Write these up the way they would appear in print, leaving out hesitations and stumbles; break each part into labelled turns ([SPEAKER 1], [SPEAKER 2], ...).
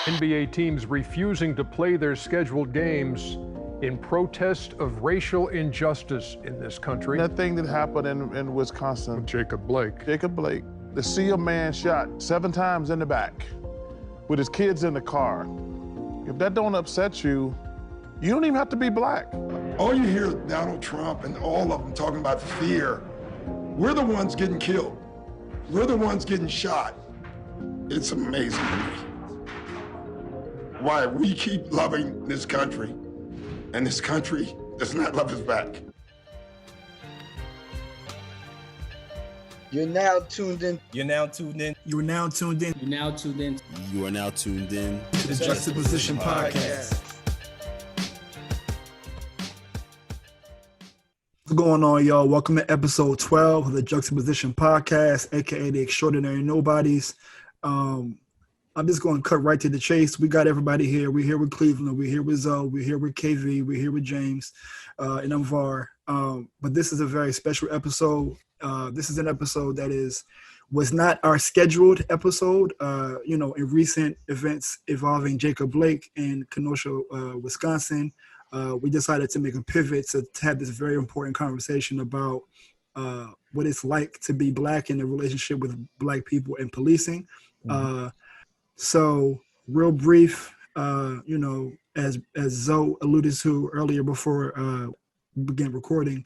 [SPEAKER 1] NBA teams refusing to play their scheduled games in protest of racial injustice in this country.
[SPEAKER 2] That thing that happened in Wisconsin.
[SPEAKER 1] With Jacob Blake,
[SPEAKER 2] to see a man shot 7 times in the back with his kids in the car. If that don't upset you, you don't even have to be black.
[SPEAKER 3] All you hear is Donald Trump and all of them talking about fear. We're the ones getting killed. We're the ones getting shot. It's amazing to me why we keep loving this country and this country does not love us back.
[SPEAKER 4] You're now tuned in.
[SPEAKER 5] You're now tuned in.
[SPEAKER 6] You are now tuned in.
[SPEAKER 7] You're now tuned in.
[SPEAKER 8] You are now tuned in
[SPEAKER 6] to the Juxtaposition Podcast. What's going on, y'all? Welcome to episode 12 of the Juxtaposition Podcast, aka the Extraordinary Nobodies. I'm just going to cut right to the chase. We got everybody here. We're here with Cleveland. We're here with Zoe. We're here with KV. We're here with James, and I'm VAR. But this is a very special episode. This is an episode that was not our scheduled episode. In recent events involving Jacob Blake in Kenosha, Wisconsin, we decided to make a pivot to have this very important conversation about what it's like to be black in a relationship with black people and policing. So real brief, as Zoe alluded to earlier before we began recording,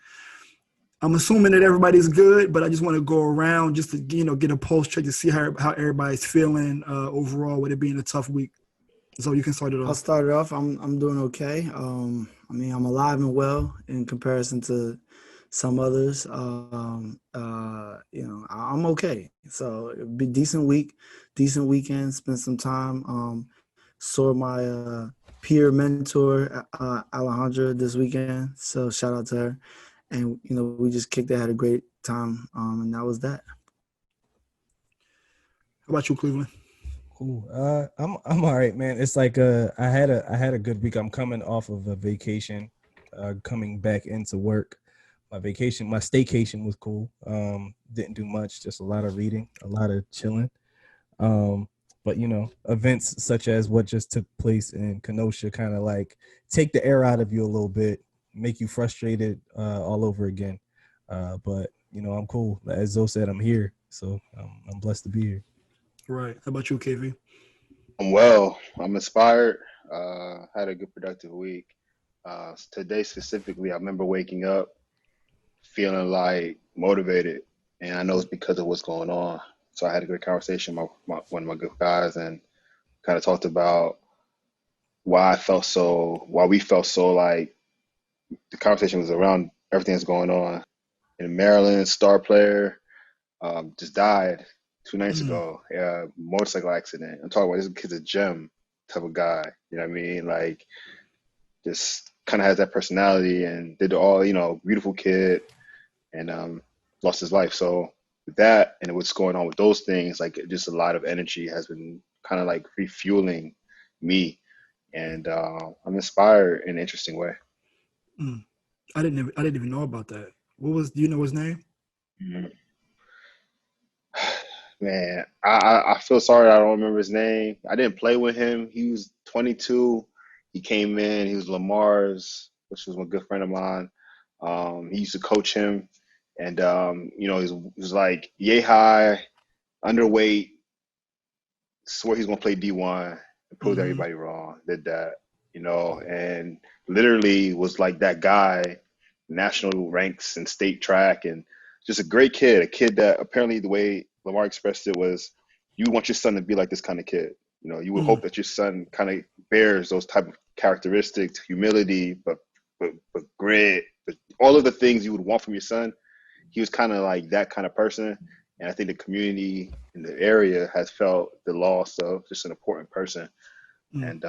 [SPEAKER 6] I'm assuming that everybody's good, but I just want to go around just to, get a pulse check to see how everybody's feeling overall with it being a tough week. So you can start it off.
[SPEAKER 7] I'll start it off. I'm doing okay. I'm alive and well in comparison to some others. I'm okay. So it'll be a decent week, decent weekend. Spent some time. Saw my peer mentor Alejandra this weekend. So shout out to her. And we just kicked it, had a great time, and that was that.
[SPEAKER 6] How about you, Cleveland?
[SPEAKER 5] Cool. I'm all right, man. It's like I had a good week. I'm coming off of a vacation, coming back into work. My staycation was cool. Didn't do much, just a lot of reading, a lot of chilling. But events such as what just took place in Kenosha kind of like take the air out of you a little bit, make you frustrated all over again. But I'm cool. As Zoe said, I'm here, so I'm blessed to be here.
[SPEAKER 6] Right. How about you, KV?
[SPEAKER 9] I'm well. I'm inspired. Had a good productive week. Today specifically, I remember waking up feeling like motivated, and I know it's because of what's going on. So I had a good conversation with one of my good guys, and kind of talked about why we felt so like the conversation was around everything that's going on. In Maryland, star player just died 2 nights ago. Motorcycle accident. I'm talking about this kid's a gem type of guy. You know what I mean? Like, just kind of has that personality and did all, beautiful kid, and lost his life. So with that and what's going on with those things, like just a lot of energy has been kind of like refueling me, and I'm inspired in an interesting way.
[SPEAKER 6] I didn't even know about that. Do you know his name?
[SPEAKER 9] Man, I feel sorry I don't remember his name. I didn't play with him. He was 22. He came in. He was Lamar's, which was a good friend of mine. He used to coach him, and he was like yay high, underweight. Swore he's gonna play D1 and proved everybody wrong. Did that, and literally was like that guy, national ranks and state track, and just a great kid. A kid that apparently the way Lamar expressed it was, you want your son to be like this kind of kid. You would hope that your son kind of bears those type of characteristics, humility, but grit, but all of the things you would want from your son. He was kind of like that kind of person. And I think the community in the area has felt the loss of just an important person. And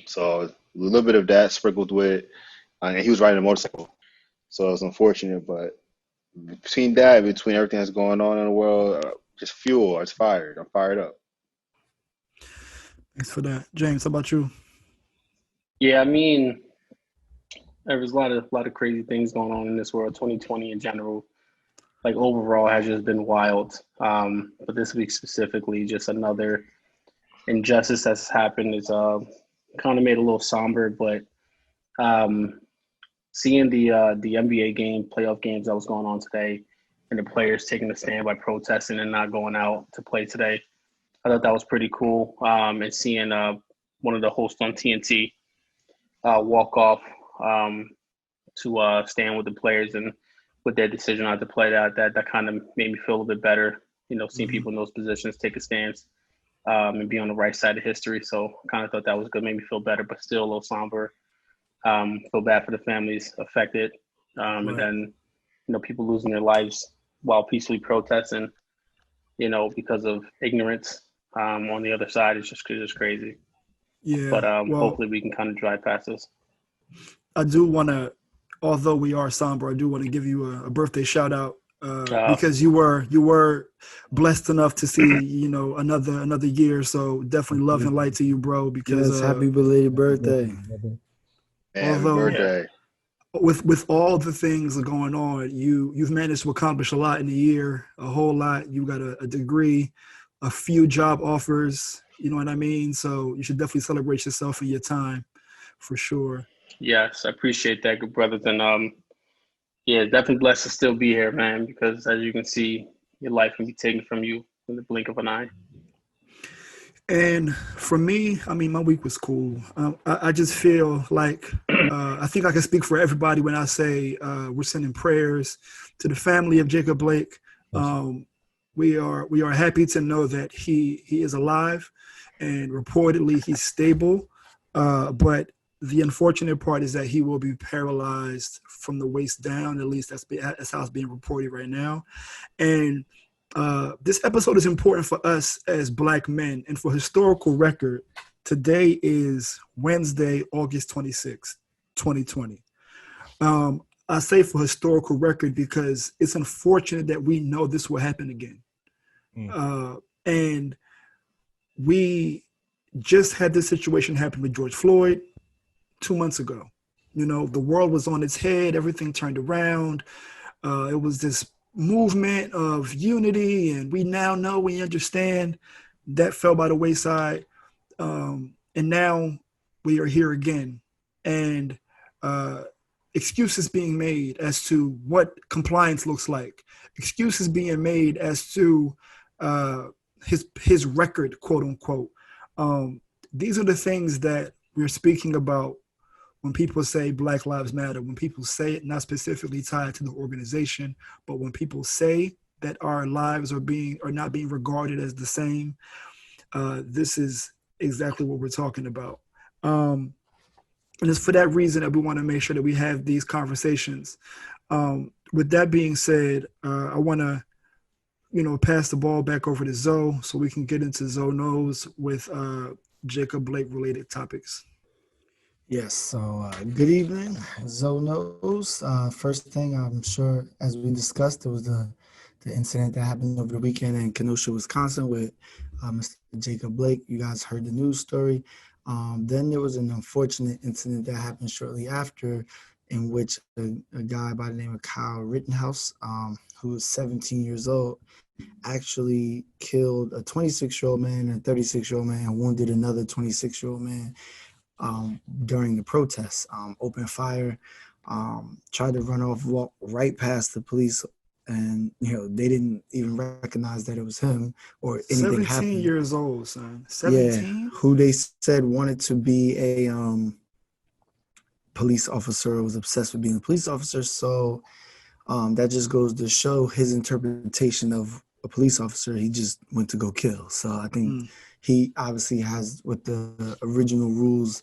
[SPEAKER 9] so a little bit of that sprinkled with, and he was riding a motorcycle. So it was unfortunate, but between everything that's going on in the world, just fuel. I'm fired up.
[SPEAKER 6] Thanks for that. James, how about you?
[SPEAKER 7] Yeah, there was a lot of crazy things going on in this world. 2020 in general, like overall, has just been wild. But this week specifically, just another
[SPEAKER 4] injustice that's happened is kind of made a little somber. But seeing the NBA playoff games that was going on today, and the players taking a stand by protesting and not going out to play today, I thought that was pretty cool. And seeing one of the hosts on TNT walk off to stand with the players and with their decision not to play, that kind of made me feel a little bit better. Seeing people in those positions take a stance and be on the right side of history. So I kind of thought that was good, made me feel better, but still a little somber. Feel bad for the families affected, and then people losing their lives while peacefully protesting, because of ignorance. On the other side, it's just crazy.
[SPEAKER 6] Yeah.
[SPEAKER 4] But hopefully we can kind of drive past this.
[SPEAKER 6] I do want to, although we are somber, I do want to give you a birthday shout out because you were blessed enough to see another year. So definitely love and light to you, bro. Because
[SPEAKER 7] happy belated birthday.
[SPEAKER 9] Happy birthday.
[SPEAKER 6] With all the things going on, you've managed to accomplish a lot in a year, a whole lot. You got a degree, a few job offers, you know what I mean? So you should definitely celebrate yourself and your time for sure.
[SPEAKER 4] Yes, I appreciate that, good brothers. And definitely blessed to still be here, man, because as you can see, your life can be taken from you in the blink of an eye.
[SPEAKER 6] And for me, I mean, my week was cool. I just feel like I think I can speak for everybody when I say we're sending prayers to the family of Jacob Blake. We are happy to know that he is alive, and reportedly he's stable. But the unfortunate part is that he will be paralyzed from the waist down. At least that's how it's being reported right now. And this episode is important for us as Black men. And for historical record, today is Wednesday, August 26th, 2020. I say for historical record because it's unfortunate that we know this will happen again. And we just had this situation happen with George Floyd 2 months ago. The world was on its head. Everything turned around. It was this movement of unity, and we now know, we understand. That fell by the wayside. And now we are here again. And excuses being made as to what compliance looks like. Excuses being made as to his record, quote unquote. These are the things that we're speaking about when people say Black Lives Matter, when people say it not specifically tied to the organization, but when people say that our lives are not being regarded as the same, this is exactly what we're talking about. And it's for that reason that we want to make sure that we have these conversations. With that being said, I want to, pass the ball back over to Zoe so we can get into Zoe Knows with Jacob Blake related topics.
[SPEAKER 7] Yes, so good evening, Zoe Knows. First thing, I'm sure, as we discussed, there was the incident that happened over the weekend in Kenosha, Wisconsin with Mr. Jacob Blake. You guys heard the news story. Then there was an unfortunate incident that happened shortly after, in which a guy by the name of Kyle Rittenhouse, who was 17 years old, actually killed a 26-year-old man and a 36-year-old man and wounded another 26-year-old man during the protests. Opened fire, tried to run off, walk right past the police, and they didn't even recognize that it was him or anything happened.
[SPEAKER 6] 17 years old, son. 17?
[SPEAKER 7] Yeah, who they said wanted to be a police officer, was obsessed with being a police officer. So that just goes to show his interpretation of a police officer. He just went to go kill. So I think he obviously has what the original rules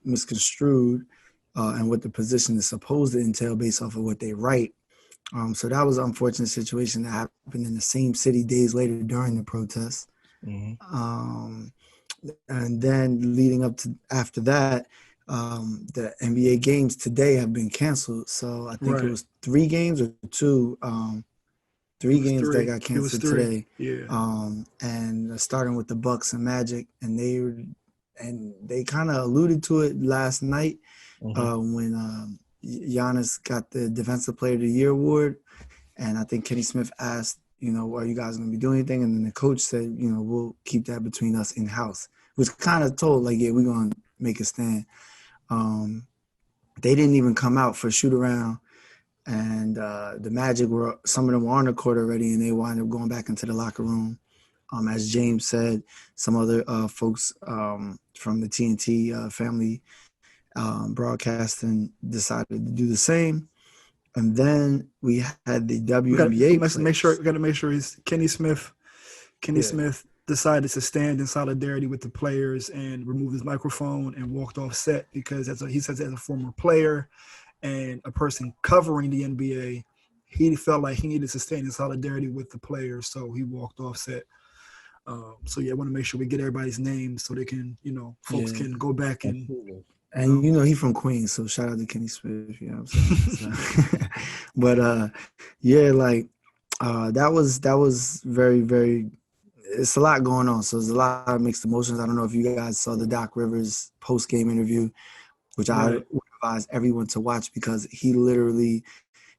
[SPEAKER 7] misconstrued and what the position is supposed to entail based off of what they write. So that was an unfortunate situation that happened in the same city days later during the protests. And then leading up to after that, the NBA games today have been canceled. So I think it was 3 games or 2. 3 games that got canceled today.
[SPEAKER 6] Yeah.
[SPEAKER 7] And starting with the Bucks and Magic, and they kind of alluded to it last night when Giannis got the Defensive Player of the Year award, and I think Kenny Smith asked are you guys going to be doing anything? And then the coach said, we'll keep that between us in house. Was kind of told like, yeah, we're going to make a stand. They didn't even come out for shoot around. And the Magic some of them were on the court already, and they wound up going back into the locker room. As James said, some other folks from the TNT family broadcasting decided to do the same. And then we had the WNBA.
[SPEAKER 6] We got to make sure he's Kenny Smith. Kenny Smith decided to stand in solidarity with the players and remove his microphone and walked off set because, he says, as a former player and a person covering the NBA, he felt like he needed to stand in solidarity with the players, so he walked off set. I want to make sure we get everybody's names so they can, folks can go back and.
[SPEAKER 7] And he's from Queens, so shout out to Kenny Smith. You know what I'm saying? But that was very, very. It's a lot going on, so there's a lot of mixed emotions. I don't know if you guys saw the Doc Rivers post-game interview, which I would advise everyone to watch because he literally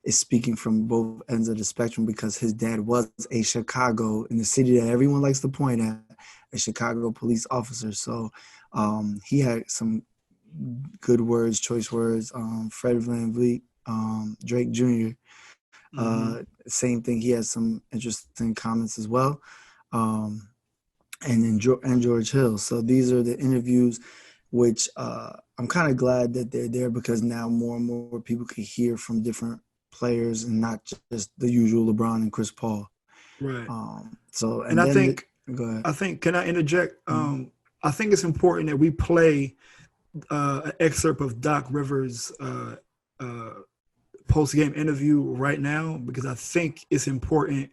[SPEAKER 7] is speaking from both ends of the spectrum because his dad was a Chicago, in the city that everyone likes to point at, a Chicago police officer. So he had some good words, choice words. Fred VanVleet, Drake Jr. Same thing. He has some interesting comments as well. And George Hill. So these are the interviews, which I'm kind of glad that they're there because now more and more people can hear from different players and not just the usual LeBron and Chris Paul.
[SPEAKER 6] Right.
[SPEAKER 7] I
[SPEAKER 6] think, can I interject? I think it's important that we play an excerpt of Doc Rivers' post-game interview right now because I think it's important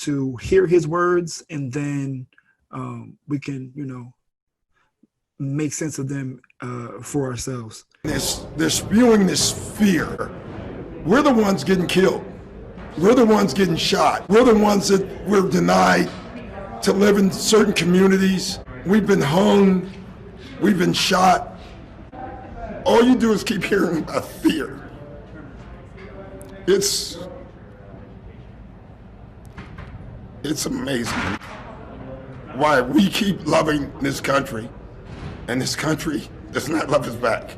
[SPEAKER 6] to hear his words and then we can, make sense of them for ourselves.
[SPEAKER 3] They're spewing this fear. We're the ones getting killed. We're the ones getting shot. We're the ones that we're denied to live in certain communities. We've been hung. We've been shot. All you do is keep hearing about fear. It's amazing why we keep loving this country and this country does not love us back.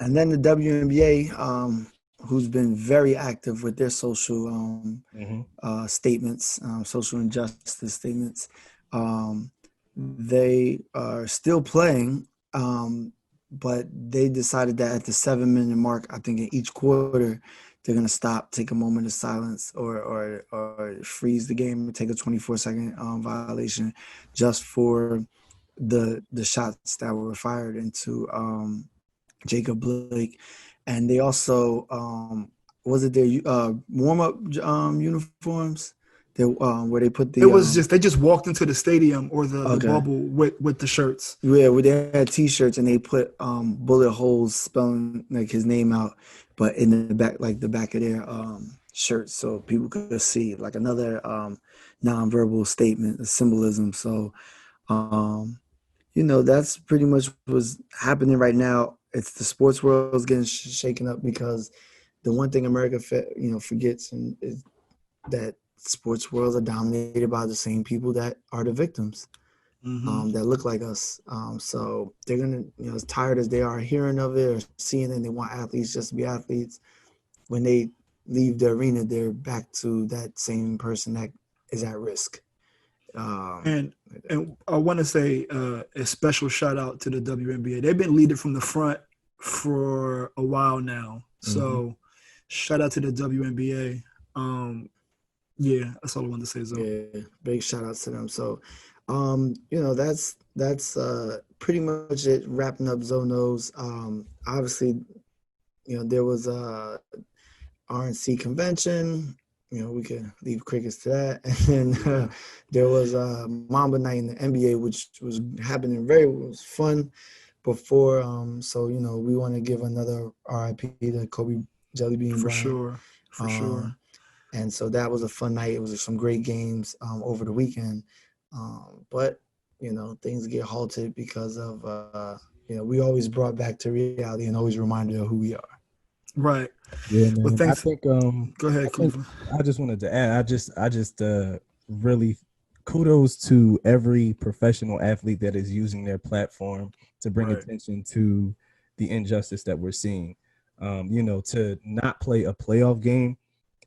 [SPEAKER 7] And then the WNBA, who's been very active with their social statements, social injustice statements. They are still playing, but they decided that at the 7-minute mark, I think in each quarter, they're going to stop, take a moment of silence or freeze the game and take a 24-second violation just for the shots that were fired into Jacob Blake. And they also, was it their warm-up uniforms? Where they put the.
[SPEAKER 6] It was they just walked into the stadium or the bubble with the shirts.
[SPEAKER 7] Yeah, where they had T-shirts and they put bullet holes spelling like his name out, but in the back, like the back of their shirts, so people could see like another nonverbal statement, a symbolism. So, that's pretty much what's happening right now. It's the sports world is getting shaken up because the one thing America forgets is that sports worlds are dominated by the same people that are the victims, that look like us. So they're gonna, as tired as they are hearing of it or seeing it, they want athletes just to be athletes. When they leave the arena, they're back to that same person that is at risk.
[SPEAKER 6] And I want to say a special shout out to the WNBA. They've been leading from the front for a while now. So shout out to the WNBA. Yeah, that's all I wanted to say. So.
[SPEAKER 7] Yeah, big shout outs to them. So, that's pretty much it. Wrapping up Zonos. Obviously, there was a RNC convention. We could leave crickets to that. And then there was Mamba Night in the NBA, which was happening was fun before. So, we want to give another RIP to Kobe Jellybean Bryant.
[SPEAKER 6] For sure.
[SPEAKER 7] And so that was a fun night. It was some great games over the weekend. But, things get halted because of, we always brought back to reality and always reminded of who we are.
[SPEAKER 6] Right.
[SPEAKER 5] Yeah,
[SPEAKER 6] Well,
[SPEAKER 5] man. I
[SPEAKER 6] thanks.
[SPEAKER 5] think
[SPEAKER 6] Go ahead, Cleveland.
[SPEAKER 5] I just wanted to add. I just really kudos to every professional athlete that is using their platform to bring
[SPEAKER 6] Right.
[SPEAKER 5] attention to the injustice that we're seeing. To not play a playoff game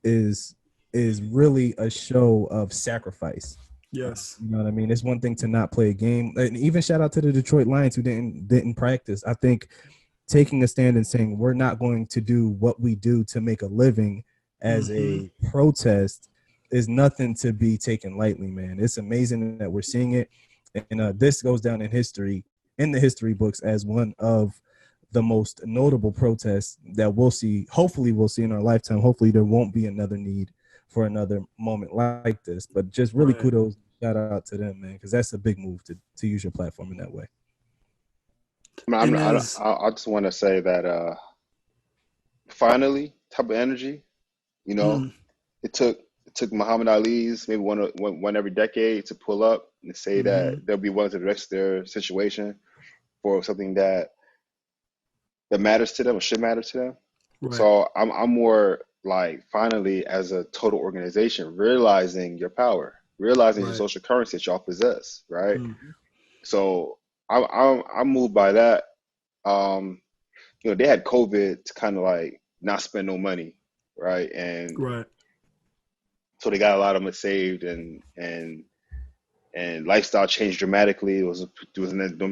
[SPEAKER 5] is really a show of sacrifice.
[SPEAKER 6] Yes.
[SPEAKER 5] You know what I mean? It's one thing to not play a game, and even shout out to the Detroit Lions who didn't practice. I think taking a stand and saying we're not going to do what we do to make a living as a protest is nothing to be taken lightly, man. It's amazing that we're seeing it, and this goes down in the history books as one of the most notable protests that we'll see. Hopefully, we'll see in our lifetime. Hopefully, there won't be another need for another moment like this. But just really kudos, shout out to them, man, because that's a big move to use your platform in that way.
[SPEAKER 9] I just want to say that finally, type of energy, it took Muhammad Ali's maybe one every decade to pull up and say that they'll be willing to risk their situation for something that matters to them or should matter to them. Right. So I'm more like finally as a total organization realizing your power, realizing your social currency that y'all possess, right? So I'm moved by that. They had COVID to kind of like not spend no money, right? And so they got a lot of them saved, and lifestyle changed dramatically. It was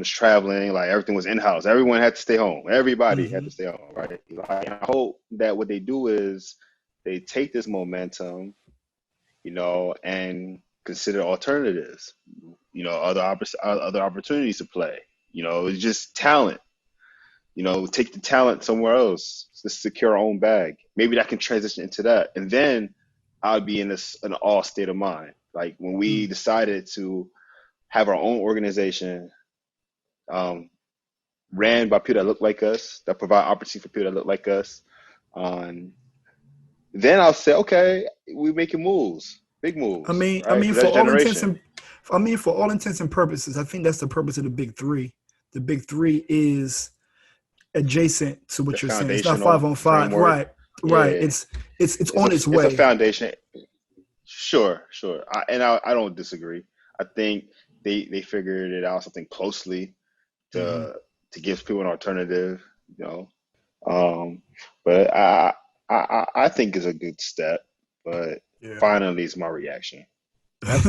[SPEAKER 9] traveling, like everything was in house. Everyone had to stay home. Everybody had to stay home, right? I hope that what they do is they take this momentum, and consider alternatives. Other opportunities to play. It's just talent. Take the talent somewhere else to secure our own bag. Maybe that can transition into that. And then I'll be in an awe state of mind. Like when we decided to have our own organization ran by people that look like us, that provide opportunity for people that look like us. Then I'll say, okay, we're making moves, big moves.
[SPEAKER 6] For all intents and purposes, I think that's the purpose of the big three. The big three is adjacent to what you're saying. It's not 5-on-5, right? Yeah. Right. It's on its way.
[SPEAKER 9] It's a foundation. Sure. I don't disagree. I think they figured it out something closely to give people an alternative. But I think it's a good step. But finally, it's my reaction.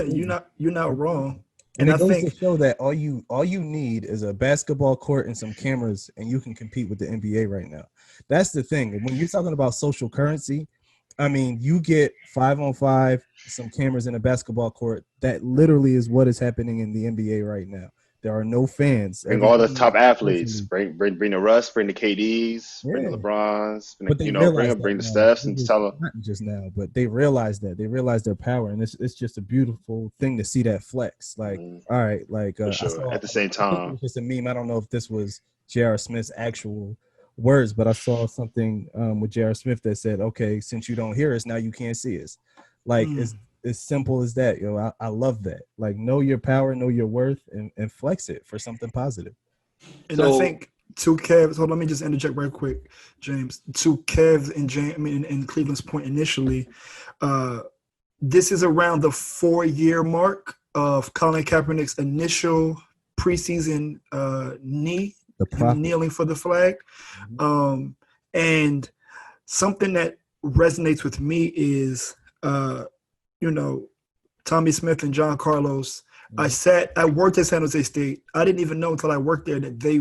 [SPEAKER 6] You're not wrong.
[SPEAKER 5] And it goes to show that all you need is a basketball court and some cameras, and you can compete with the NBA right now. That's the thing. When you're talking about social currency, I mean, you get 5-on-5, some cameras in a basketball court. That literally is what is happening in the NBA right now. There are no fans.
[SPEAKER 9] Bring all the top athletes. Bring the Russ. Bring the KDs. Bring the LeBrons. Bring the Stephs and tell them.
[SPEAKER 5] Not just now, but they realize that. They realize their power, and it's just a beautiful thing to see that flex. Like, all right, like
[SPEAKER 9] at the same time,
[SPEAKER 5] it's just a meme. I don't know if this was J.R. Smith's actual words, but I saw something with J.R. Smith that said, "Okay, since you don't hear us, now you can't see us." Like it's as simple as that, I love that. Like, know your power, know your worth, and flex it for something positive.
[SPEAKER 6] And I think to Kev's, let me just interject right quick, James. To Kev's and Cleveland's point initially, this is around the 4-year mark of Colin Kaepernick's initial preseason kneeling for the flag. And something that resonates with me is Tommy Smith and John Carlos. I worked at San Jose State. I didn't even know until I worked there that they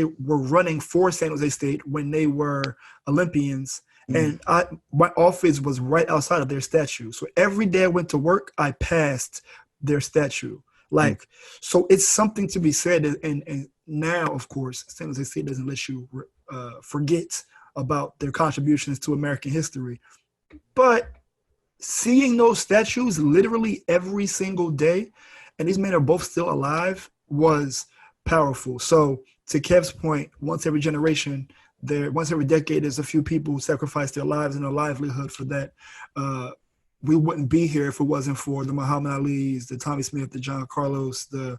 [SPEAKER 6] were running for San Jose State when they were Olympians. And my office was right outside of their statue. So every day I went to work, I passed their statue. So it's something to be said. And now, of course, San Jose State doesn't let you forget about their contributions to American history. But seeing those statues literally every single day, and these men are both still alive, was powerful. So to Kev's point, once every generation, once every decade, there's a few people who sacrifice their lives and their livelihood for that. We wouldn't be here if it wasn't for the Muhammad Ali's, the Tommy Smith, the John Carlos, the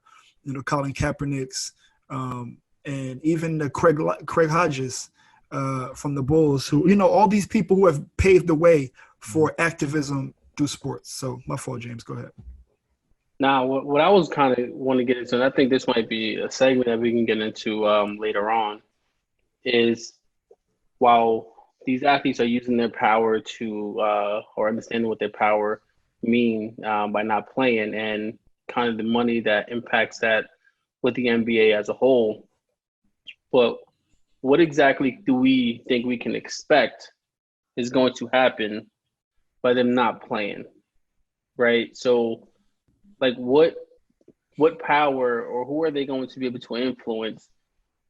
[SPEAKER 6] Colin Kaepernicks, and even the Craig Hodges. from the Bulls, who, all these people who have paved the way for activism through sports. So my fault, James. Go ahead.
[SPEAKER 4] Now, what I was kind of want to get into, and I think this might be a segment that we can get into later on, is while these athletes are using their power to, or understanding what their power mean by not playing, and kind of the money that impacts that with the NBA as a whole. But what exactly do we think we can expect is going to happen by them not playing, right? So, like, what power, or who are they going to be able to influence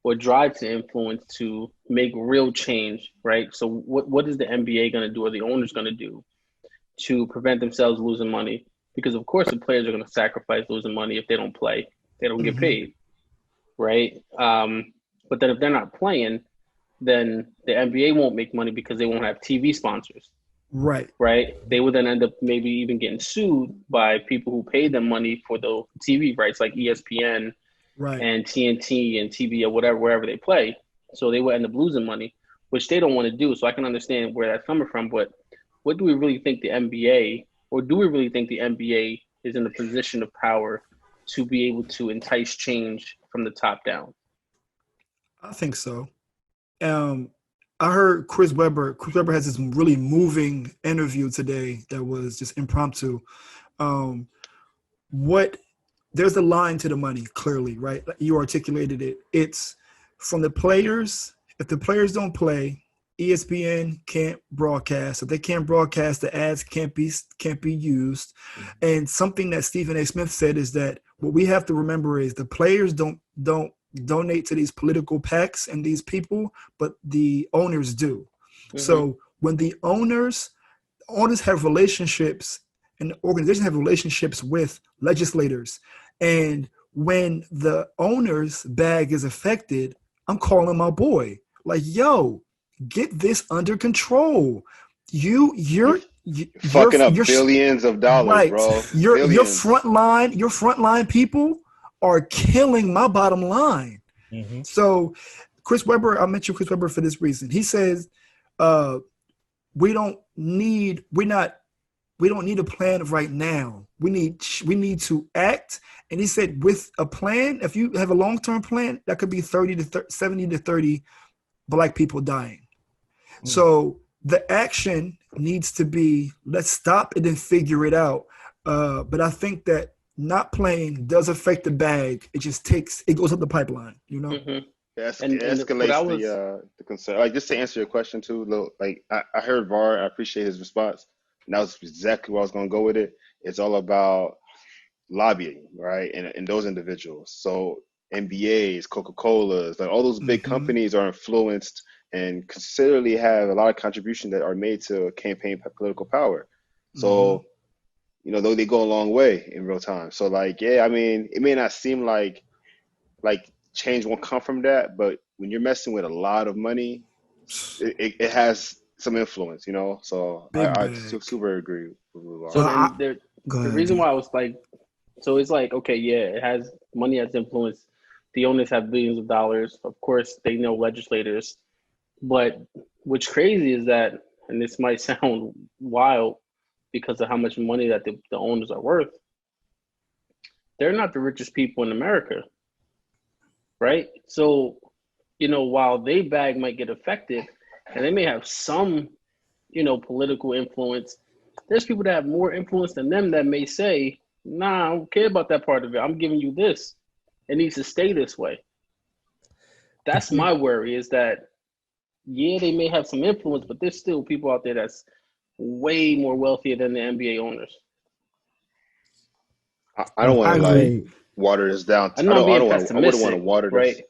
[SPEAKER 4] or drive to influence to make real change, right? So what is the NBA going to do, or the owners going to do to prevent themselves losing money? Because, of course, the players are going to sacrifice losing money if they don't play. They don't get paid, right? But then if they're not playing, then the NBA won't make money because they won't have TV sponsors.
[SPEAKER 6] Right.
[SPEAKER 4] They would then end up maybe even getting sued by people who paid them money for the TV rights, like ESPN and TNT and TBS, whatever, wherever they play. So they would end up losing money, which they don't want to do. So I can understand where that's coming from. But what do we really think the NBA, or do we really think the NBA is in a position of power to be able to entice change from the top down?
[SPEAKER 6] I think so. I heard Chris Webber. Chris Webber has this really moving interview today that was just impromptu. There's a line to the money, clearly, right? You articulated it. It's from the players. If the players don't play, ESPN can't broadcast. If they can't broadcast, the ads can't be used. And something that Stephen A. Smith said is that what we have to remember is the players don't donate to these political PACs and these people, but the owners do. So when the owners have relationships, and the organizations have relationships with legislators, and when the owner's bag is affected, I'm calling my boy, like, yo, get this under control. You're
[SPEAKER 9] fucking up billions of dollars, bro.
[SPEAKER 6] Your frontline people are killing my bottom line. So Chris Webber, I mentioned Chris Webber for this reason. He says, we don't need a plan right now. We need to act. And he said, with a plan, if you have a long-term plan, that could be 70 to 30 Black people dying. So the action needs to be, let's stop it and figure it out. But I think that not playing does affect the bag. It goes up the pipeline, It
[SPEAKER 9] escalates the concern. Like, just to answer your question too, like I heard VAR, I appreciate his response. And that was exactly where I was going to go with it. It's all about lobbying, right? And those individuals. So NBAs, Coca-Colas, like all those big companies are influenced and considerably have a lot of contribution that are made to campaign political power. So, though they go a long way in real time. So like, yeah, I mean, it may not seem like change won't come from that, but when you're messing with a lot of money, it has some influence, So I super agree with you.
[SPEAKER 4] So the reason why I was like, so it's like, okay, yeah, money has influence. The owners have billions of dollars. Of course, they know legislators. But what's crazy is that, and this might sound wild because of how much money that the owners are worth, they're not the richest people in America, right? So, while their bag might get affected, and they may have some, political influence, there's people that have more influence than them that may say, nah, I don't care about that part of it. I'm giving you this. It needs to stay this way. That's my worry, is that, yeah, they may have some influence, but there's still people out there that's way more wealthier than the NBA owners.
[SPEAKER 9] I don't want to water this down. I wouldn't want to water this.
[SPEAKER 4] Right?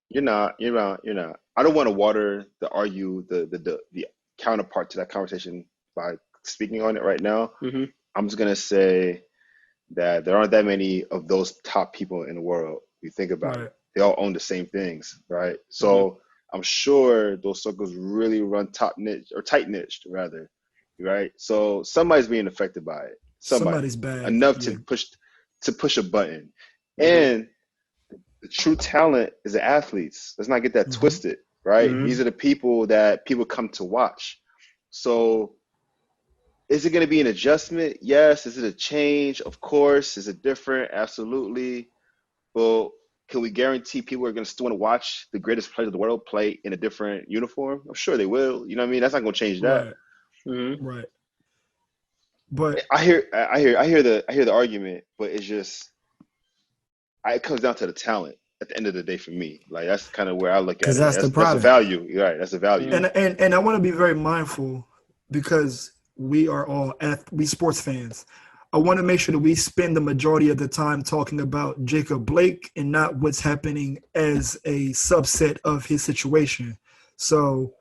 [SPEAKER 9] You're not. I don't want to water the counterpart to that conversation by speaking on it right now. I'm just gonna say that there aren't that many of those top people in the world. You think about it; they all own the same things, right? So I'm sure those circles really run tight niched, rather, right? So somebody's being affected by it.
[SPEAKER 6] Somebody's bad
[SPEAKER 9] enough to push a button, and the true talent is the athletes. Let's not get that twisted. right?
[SPEAKER 4] Mhm.
[SPEAKER 9] These are the people that people come to watch. So is it going to be an adjustment? Yes. Is it a change? Of course. Is it different? Absolutely. Well, can we guarantee people are going to still want to watch the greatest players of the world play in a different uniform? I'm sure they will. You know what I mean? That's not going to change that.
[SPEAKER 6] Right.
[SPEAKER 4] Mhm.
[SPEAKER 6] Right. But
[SPEAKER 9] I hear the argument, but it's just it comes down to the talent at the end of the day for me. Like that's kind of where I look at
[SPEAKER 7] Because
[SPEAKER 9] it.
[SPEAKER 7] that's the
[SPEAKER 9] That's the
[SPEAKER 7] problem.
[SPEAKER 9] value. You're right. That's the value.
[SPEAKER 6] and I want to be very mindful because we are all we sports fans. I want to make sure that we spend the majority of the time talking about Jacob Blake and not what's happening as a subset of his situation. So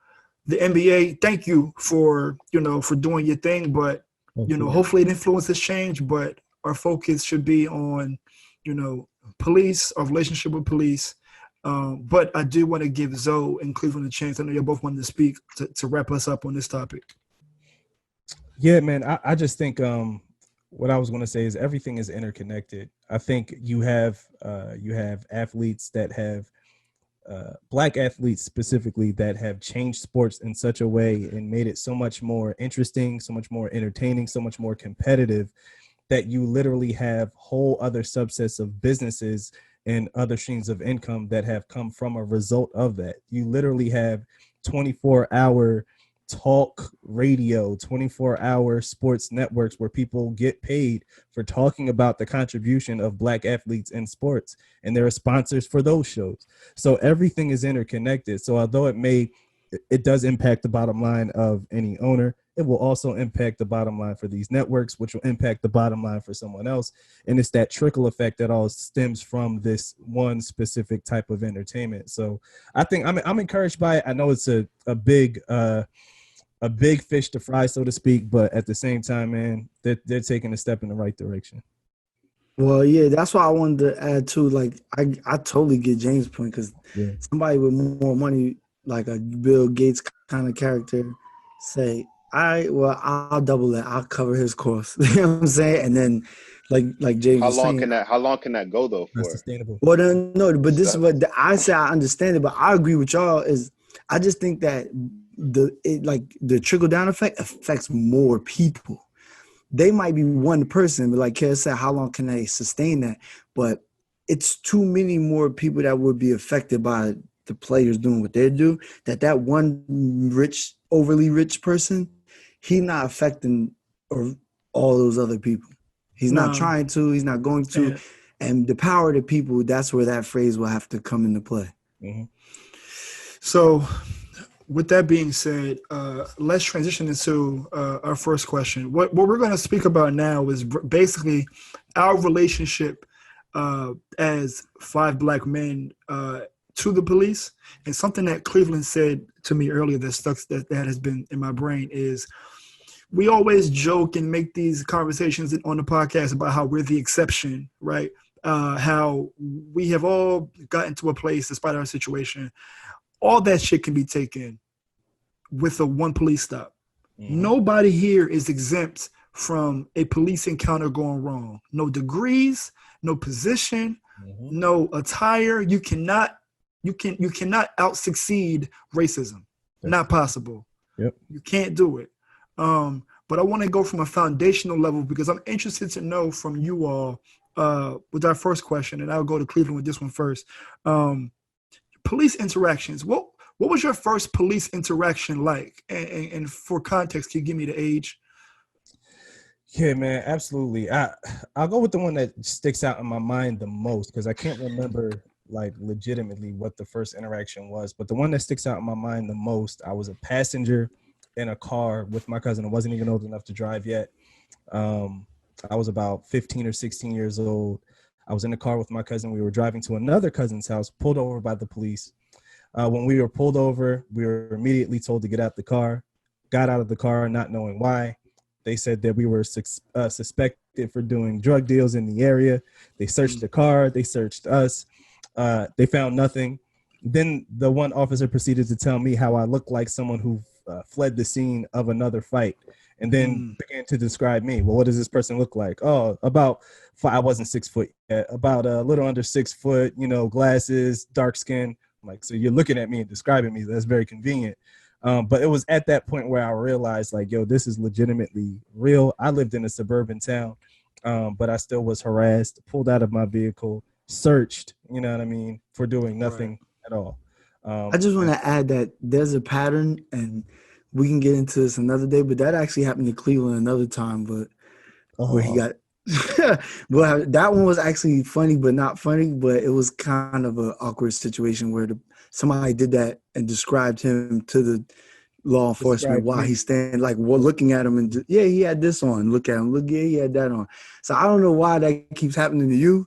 [SPEAKER 6] the NBA, thank you for doing your thing, but hopefully it influences change. But our focus should be on police, our relationship with police. But I do want to give Zoe and Cleveland a chance. I know you both wanted to speak to wrap us up on this topic.
[SPEAKER 5] Yeah, man. I just think what I was going to say is everything is interconnected. I think you have athletes that have Black athletes specifically that have changed sports in such a way and made it so much more interesting, so much more entertaining, so much more competitive that you literally have whole other subsets of businesses and other streams of income that have come from a result of that. You literally have 24-hour talk radio, 24-hour sports networks where people get paid for talking about the contribution of Black athletes in sports, and there are sponsors for those shows. So everything is interconnected. So although it does impact the bottom line of any owner, it will also impact the bottom line for these networks, which will impact the bottom line for someone else. And it's that trickle effect that all stems from this one specific type of entertainment. So I think I'm encouraged by it. I know it's a big fish to fry, so to speak, but at the same time, man, they're taking a step in the right direction.
[SPEAKER 7] Well, yeah, that's why I wanted to add too. Like, I totally get James' point because somebody with more money, like a Bill Gates kind of character, say, I'll double it. I'll cover his cost. You know what I'm saying? And then, like James
[SPEAKER 9] How
[SPEAKER 7] was
[SPEAKER 9] long
[SPEAKER 7] saying,
[SPEAKER 9] can that go though
[SPEAKER 5] Not
[SPEAKER 9] for?
[SPEAKER 5] sustainable.
[SPEAKER 7] well, no, but this is
[SPEAKER 9] So,
[SPEAKER 7] what I say. I understand it, but I agree with y'all. I just think that the trickle down effect affects more people. They might be one person, but like Kev said, how long can they sustain that? But it's too many more people that would be affected by the players doing what they do. That one overly rich person, he's not affecting all those other people. He's not trying to. He's not going to. And the power of the people, that's where that phrase will have to come into play.
[SPEAKER 5] Mm-hmm.
[SPEAKER 6] So with that being said, let's transition into our first question. What we're going to speak about now is basically our relationship as 5 Black men to the police. And something that Cleveland said to me earlier that has been in my brain is we always joke and make these conversations on the podcast about how we're the exception, right? How we have all gotten to a place despite our situation. All that shit can be taken with a one police stop. Mm-hmm. Nobody here is exempt from a police encounter going wrong. No degrees, no position, no attire. You cannot out succeed racism. Not possible.
[SPEAKER 5] Yep.
[SPEAKER 6] You can't do it. But I want to go from a foundational level because I'm interested to know from you all with our first question, and I'll go to Cleveland with this one first. Police interactions. What was your first police interaction like? And for context, can you give me the age?
[SPEAKER 5] Yeah, man, absolutely. I'll go with the one that sticks out in my mind the most because I can't remember like legitimately what the first interaction was. But the one that sticks out in my mind the most, I was a passenger in a car with my cousin. I wasn't even old enough to drive yet. I was about 15 or 16 years old. I was in the car with my cousin. We were driving to another cousin's house, pulled over by the police. When we were pulled over, we were immediately told to get out the car. Got out of the car, not knowing why. They said that we were suspected for doing drug deals in the area. They searched the car. They searched us. They found nothing. Then the one officer proceeded to tell me how I looked like someone who fled the scene of another fight, and then began to describe me. Well, what does this person look like? Oh, about 5. I wasn't 6 foot yet. About a little under 6 foot. Glasses, dark skin, I'm like, so you're looking at me and describing me. That's very convenient. But it was at that point where I realized, like, yo, this is legitimately real. I lived in a suburban town, but I still was harassed, pulled out of my vehicle, searched, you know what I mean, for doing nothing at all.
[SPEAKER 7] I just want to add that there's a pattern, and we can get into this another day, but that actually happened to Cleveland another time, but where he got well, that one was actually funny, but not funny, but it was kind of an awkward situation where somebody did that and described him to the law enforcement while he's standing, like, looking at him, and he had this on, look at him, he had that on. So I don't know why that keeps happening to you,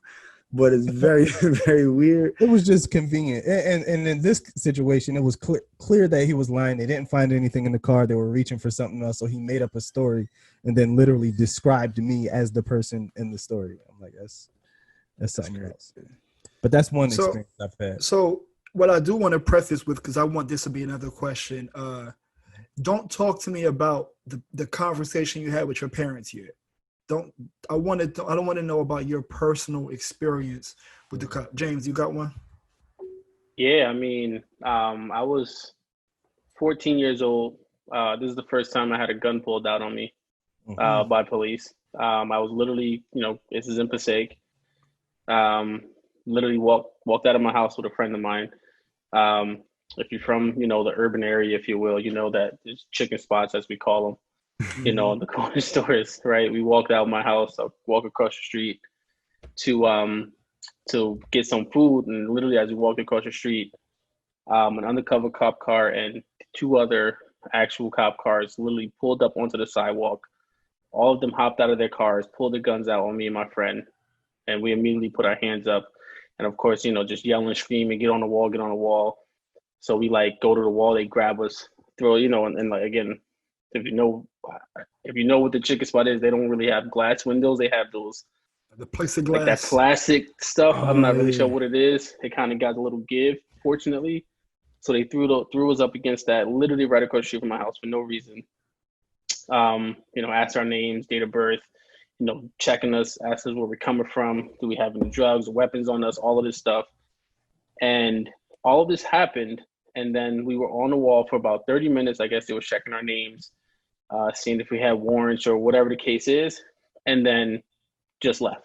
[SPEAKER 7] but it's very, very weird.
[SPEAKER 5] It was just convenient. And in this situation, it was clear that he was lying. They didn't find anything in the car. They were reaching for something else. So he made up a story and then literally described me as the person in the story. I'm like, that's something else. But that's one experience I've had.
[SPEAKER 6] So what I do want to preface with, because I want this to be another question, don't talk to me about the conversation you had with your parents yet. I don't want to know about your personal experience with the cop. James, you got one?
[SPEAKER 4] Yeah, I mean, I was 14 years old. This is the first time I had a gun pulled out on me by police. I was literally, this is in Passaic. Literally walked out of my house with a friend of mine. If you're from, the urban area, if you will, you know that there's chicken spots, as we call them. In the corner stores, right? We walked out of my house, I walk across the street to get some food, and literally as we walked across the street, an undercover cop car and two other actual cop cars literally pulled up onto the sidewalk. All of them hopped out of their cars, pulled their guns out on me and my friend, and we immediately put our hands up, and of course, just yelling, screaming, get on the wall. So we go to the wall, they grab us, throw, and like, again, if you know what the chicken spot is, they don't really have glass windows. They have those,
[SPEAKER 6] the plexiglass,
[SPEAKER 4] like that plastic stuff. I'm not really sure what it is. It kind of got a little give, fortunately. So they threw us up against that, literally right across the street from my house for no reason. Asked our names, date of birth, checking us, asked us where we're coming from. Do we have any drugs, weapons on us, all of this stuff. And all of this happened. And then we were on the wall for about 30 minutes. I guess they were checking our names, seeing if we had warrants or whatever the case is, and then just left.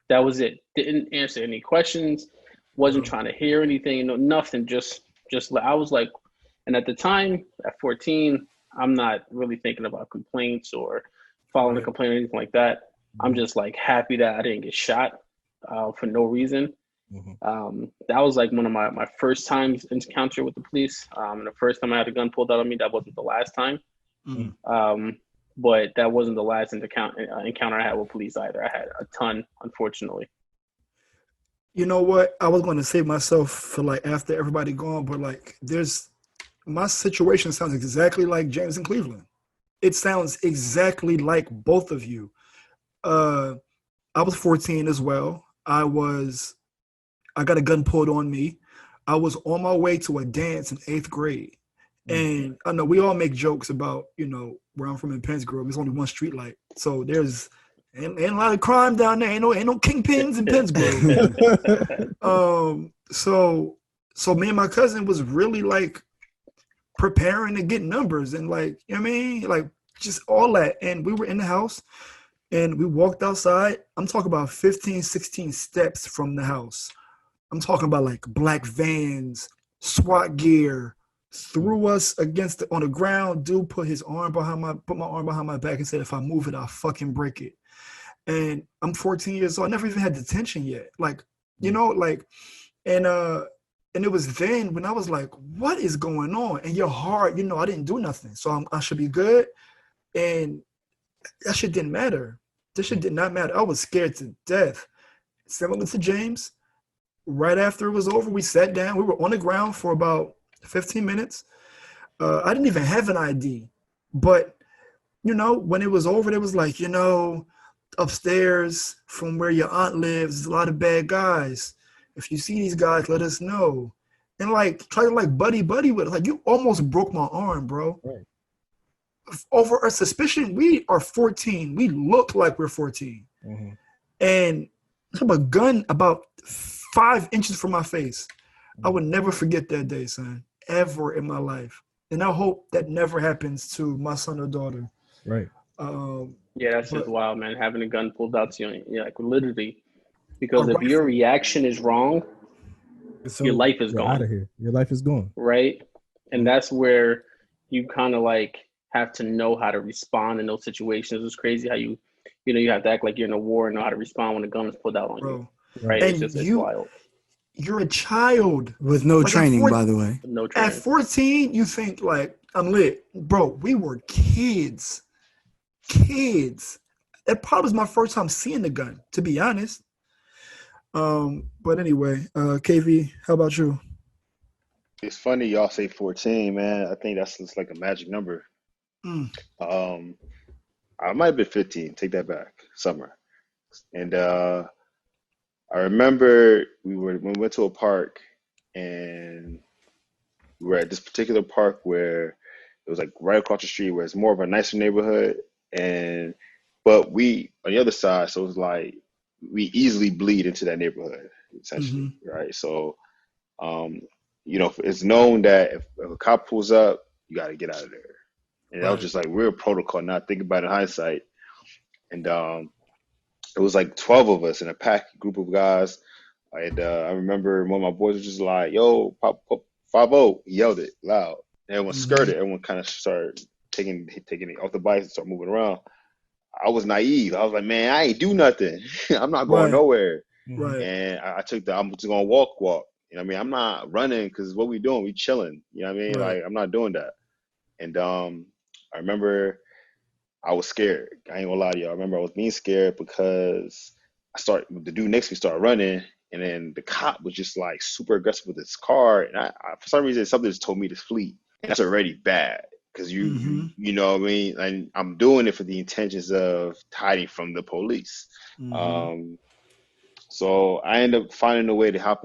[SPEAKER 4] That was it. Didn't answer any questions, wasn't trying to hear anything, nothing, just I was like, and at the time, at 14, I'm not really thinking about complaints or filing a complaint or anything like that. I'm just happy that I didn't get shot for no reason. That was one of my first times encounter with the police. The first time I had a gun pulled out on me, that wasn't the last time. But that wasn't the last encounter I had with police either. I had a ton, unfortunately.
[SPEAKER 6] You know what? I was going to save myself for after everybody gone, but my situation sounds exactly like James in Cleveland. It sounds exactly like both of you. I was 14 as well. I got a gun pulled on me. I was on my way to a dance in 8th grade. And I know we all make jokes about, where I'm from in Pennsgrove. There's only one street light. So there's ain't a lot of crime down there. Ain't no kingpins in Pennsgrove. So me and my cousin was really preparing to get numbers and just all that. And we were in the house and we walked outside. I'm talking about 15, 16 steps from the house. I'm talking about black vans, SWAT gear, threw us on the ground. Dude put my arm behind my back and said, if I move it, I'll fucking break it. And I'm 14 years old. I never even had detention yet. And it was then when I was like, what is going on? And your heart, I didn't do nothing. So I should be good. And that shit didn't matter. This shit did not matter. I was scared to death. Similar to James. Right after it was over, we sat down. We were on the ground for about 15 minutes. I didn't even have an ID. But, when it was over, it was upstairs from where your aunt lives, there's a lot of bad guys. If you see these guys, let us know. And try to buddy with it. You almost broke my arm, bro. Right. Over a suspicion, we are 14. We look like we're 14. And I have a gun about 5 inches from my face. I would never forget that day, son, ever in my life. And I hope that never happens to my son or daughter.
[SPEAKER 5] Right.
[SPEAKER 4] Yeah, that's just
[SPEAKER 6] But
[SPEAKER 4] wild, man. Having a gun pulled out to you, yeah, like literally. Because
[SPEAKER 6] a
[SPEAKER 4] if your
[SPEAKER 6] rifle.
[SPEAKER 4] reaction is wrong,
[SPEAKER 5] So
[SPEAKER 4] your life is
[SPEAKER 5] you're out
[SPEAKER 4] gone,
[SPEAKER 5] of here. Your life is gone.
[SPEAKER 4] right? And that's where you kind of like have to know how to respond in those situations. It's crazy how you have to act like you're in a war and know how to respond when a gun is pulled out on you,
[SPEAKER 6] Bro.
[SPEAKER 4] right?
[SPEAKER 6] And
[SPEAKER 4] It's wild.
[SPEAKER 6] you're a child.
[SPEAKER 7] With no
[SPEAKER 6] Like,
[SPEAKER 7] training, by the way.
[SPEAKER 4] No
[SPEAKER 6] At
[SPEAKER 4] training.
[SPEAKER 6] 14, you think like, I'm lit. Bro, we were kids. Kids. That probably was my first time seeing the gun, to be honest. But anyway, KV, how about you?
[SPEAKER 9] It's funny y'all say 14, man. I think that's just like a magic number.
[SPEAKER 6] Mm.
[SPEAKER 9] I might have been 15. Take that back. Summer. And I remember when we went to a park, and we were at this particular park where it was like right across the street, where it's more of a nicer neighborhood, but we on the other side, so it was like we easily bleed into that neighborhood essentially, right? So it's known that if a cop pulls up, you got to get out of there, and that was just like real protocol. Not thinking about it in hindsight, and it was like 12 of us in a pack group of guys. And I remember one of my boys was just like, "Yo, pop 5-0." He yelled it loud. Everyone skirted. Everyone kind of started taking it off the bikes and start moving around. I was naive. I was like, "Man, I ain't do nothing. I'm not going nowhere."
[SPEAKER 6] Right.
[SPEAKER 9] And I took I'm just gonna walk. You know what I mean? I'm not running because what we doing? We chilling. You know what I mean?
[SPEAKER 6] Right.
[SPEAKER 9] Like, I'm not doing that. And I remember I was scared. I ain't gonna lie to you. I remember I was being scared because the dude next to me started running, and then the cop was just like super aggressive with his car. And I for some reason, something just told me to flee. And that's already bad because you know what I mean? And I'm doing it for the intentions of hiding from the police. So I ended up finding a way to hop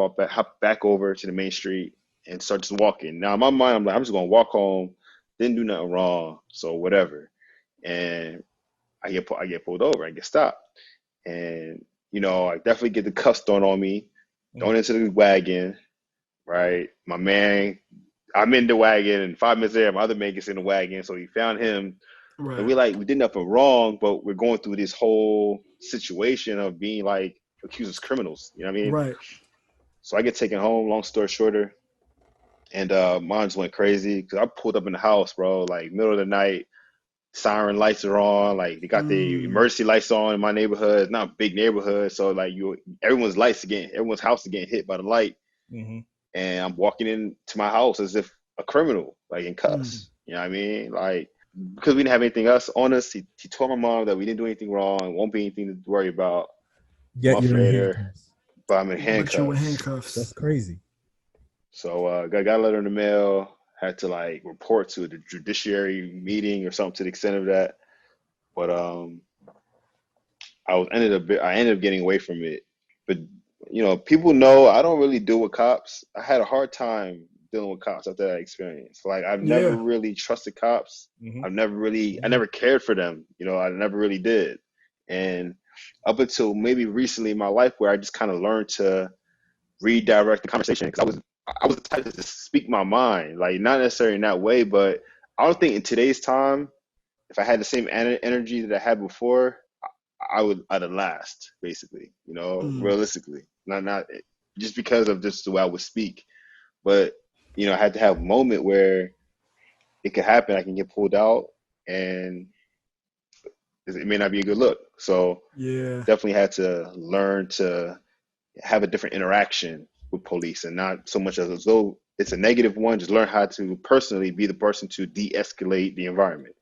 [SPEAKER 9] back over to the main street and start just walking. Now in my mind, I'm like, I'm just gonna walk home. Didn't do nothing wrong, so whatever. And I get pulled over. I get stopped, and I definitely get the cuffs thrown on me, thrown into the wagon. Right, my man. I'm in the wagon, and 5 minutes later, my other man gets in the wagon. So he found him, and we did nothing wrong, but we're going through this whole situation of being like accused as criminals. You know what I mean?
[SPEAKER 6] Right.
[SPEAKER 9] So I get taken home. Long story shorter, and mine just went crazy because I pulled up in the house, bro, like middle of the night. Siren lights are on, like they got the emergency lights on in my neighborhood. It's not a big neighborhood, so like everyone's house is getting hit by the light. And I'm walking into my house as if a criminal, like in cuffs. You know what I mean? Like, because we didn't have anything else on us, he told my mom that we didn't do anything wrong, won't be anything to worry about.
[SPEAKER 5] Yet you're in handcuffs.
[SPEAKER 9] But I'm in handcuffs.
[SPEAKER 6] But you're in handcuffs.
[SPEAKER 5] That's crazy.
[SPEAKER 9] So got a letter in the mail. Had to like report to the judiciary meeting or something to the extent of that. But I ended up getting away from it. But people know I don't really deal with cops. I had a hard time dealing with cops after that experience. Like, I've never really trusted cops. I never cared for them. I never really did. And up until maybe recently in my life, where I just kind of learned to redirect the conversation, because I was the type to just speak my mind, like not necessarily in that way, but I don't think in today's time, if I had the same energy that I had before, I'd have last, basically, realistically, not just because of just the way I would speak, but I had to have a moment where it could happen. I can get pulled out, and it may not be a good look. So definitely had to learn to have a different interaction with police, and not so much as though it's a negative one. Just learn how to personally be the person to de-escalate the environment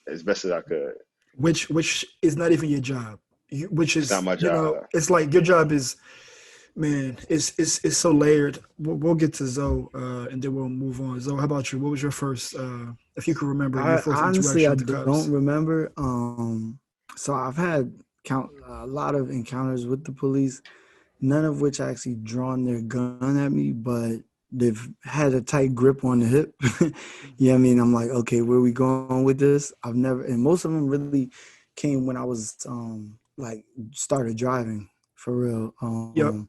[SPEAKER 9] as best as I could.
[SPEAKER 6] Which is not even your job. It's
[SPEAKER 9] not my job.
[SPEAKER 6] It's like your job is, man. It's so layered. We'll get to Zoe, and then we'll move on. Zoe, how about you? What was your first, if you can remember, your first
[SPEAKER 7] honestly,
[SPEAKER 6] interaction
[SPEAKER 7] I
[SPEAKER 6] with the cops?
[SPEAKER 7] don't remember. So I've had a lot of encounters with the police, none of which actually drawn their gun at me, but they've had a tight grip on the hip. Yeah, I mean, I'm like, okay, where are we going with this? And most of them really came when I was like started driving for real.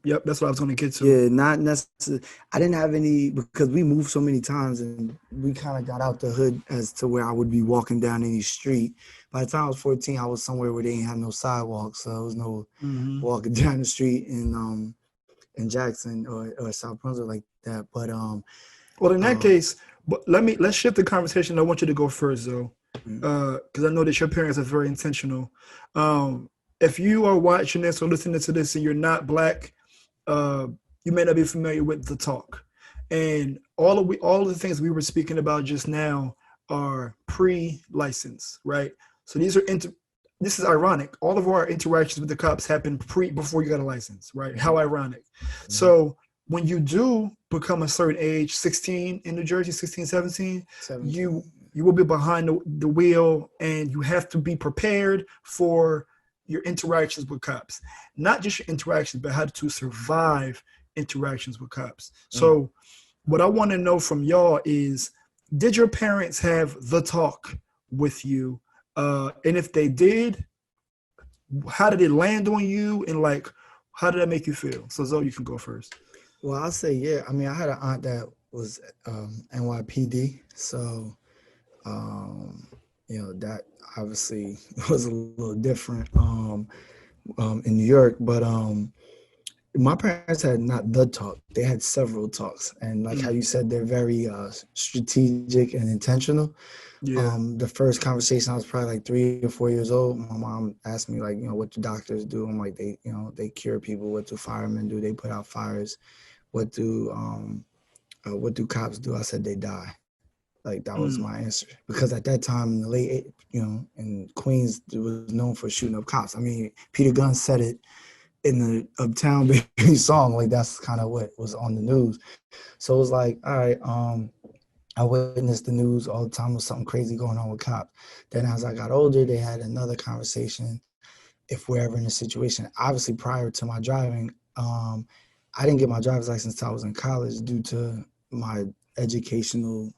[SPEAKER 6] Yep. That's what I was going to get to.
[SPEAKER 7] Yeah, not necessarily. I didn't have any because we moved so many times and we kind of got out the hood as to where I would be walking down any street. By the time I was 14, I was somewhere where they didn't have no sidewalks, so there was no walking down the street in Jackson or South Brunswick like that. But
[SPEAKER 6] well, in that case, but let's shift the conversation. I want you to go first, though, because I know that your parents are very intentional. If you are watching this or listening to this and you're not Black, you may not be familiar with the talk. And all of the things we were speaking about just now are pre-license, right? So this is ironic. All of our interactions with the cops happen before you got a license, right? How ironic. Mm-hmm. So when you do become a certain age, 16 in New Jersey, 16, 17. you will be behind the wheel, and you have to be prepared for your interactions with cops. Not just your interactions, but how to survive interactions with cops. So what I want to know from y'all is, did your parents have the talk with you? And if they did, how did it land on you? And like, how did that make you feel? So Zoe, you can go first.
[SPEAKER 7] Well, I'll say, yeah. I mean, I had an aunt that was NYPD. So, that obviously was a little different in New York. But my parents had not the talk. They had several talks. And like how you said, they're very strategic and intentional. Yeah. The first conversation, I was probably like 3 or 4 years old. My mom asked me, like, what do doctors do? I'm like, they cure people. What do firemen do? They put out fires. What do cops do? I said they die. Like, that was my answer. Because at that time in the late, in Queens, it was known for shooting up cops. I mean, Peter Gunn said it in the Uptown Baby song. Like, that's kind of what was on the news. So it was like, all right, I witnessed the news all the time with something crazy going on with cops. Then as I got older, they had another conversation. If we're ever in a situation, obviously prior to my driving, I didn't get my driver's license until I was in college due to my educational,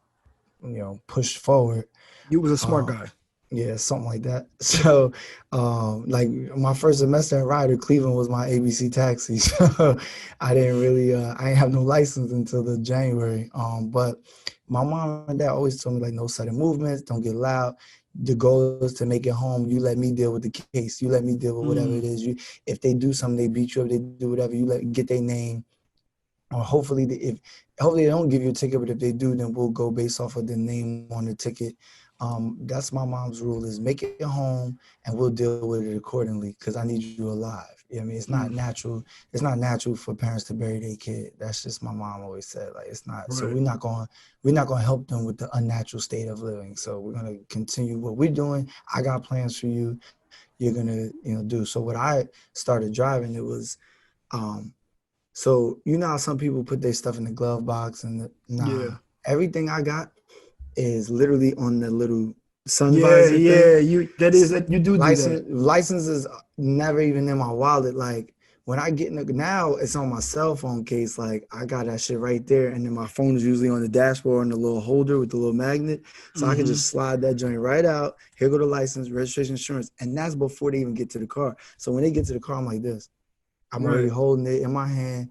[SPEAKER 7] push forward.
[SPEAKER 6] You was a smart guy.
[SPEAKER 7] Yeah, something like that. So, like my first semester at Ryder, Cleveland was my ABC taxi. So I didn't really, I didn't have no license until the January. But my mom and dad always told me, like, no sudden movements, don't get loud. The goal is to make it home. You let me deal with the case. You let me deal with whatever it is. If they do something, they beat you up, they do whatever, you get their name. Or hopefully they don't give you a ticket, but if they do, then we'll go based off of the name on the ticket. That's my mom's rule, is make it home and we'll deal with it accordingly, because I need you alive. I mean, it's not natural. It's not natural for parents to bury their kid. That's just my mom always said. Like, it's not. Right. So we're not going to help them with the unnatural state of living. So we're going to continue what we're doing. I got plans for you. You're going to, do. So when I started driving, it was, so how some people put their stuff in the glove box and everything I got is literally on the little sun visor thing.
[SPEAKER 6] You do that.
[SPEAKER 7] License is never even in my wallet. Like, when I get now, it's on my cell phone case. Like, I got that shit right there, and then my phone is usually on the dashboard on the little holder with the little magnet, so I can just slide that joint right out. Here go the license, registration, insurance, and that's before they even get to the car. So when they get to the car, I'm like this. I'm already holding it in my hand.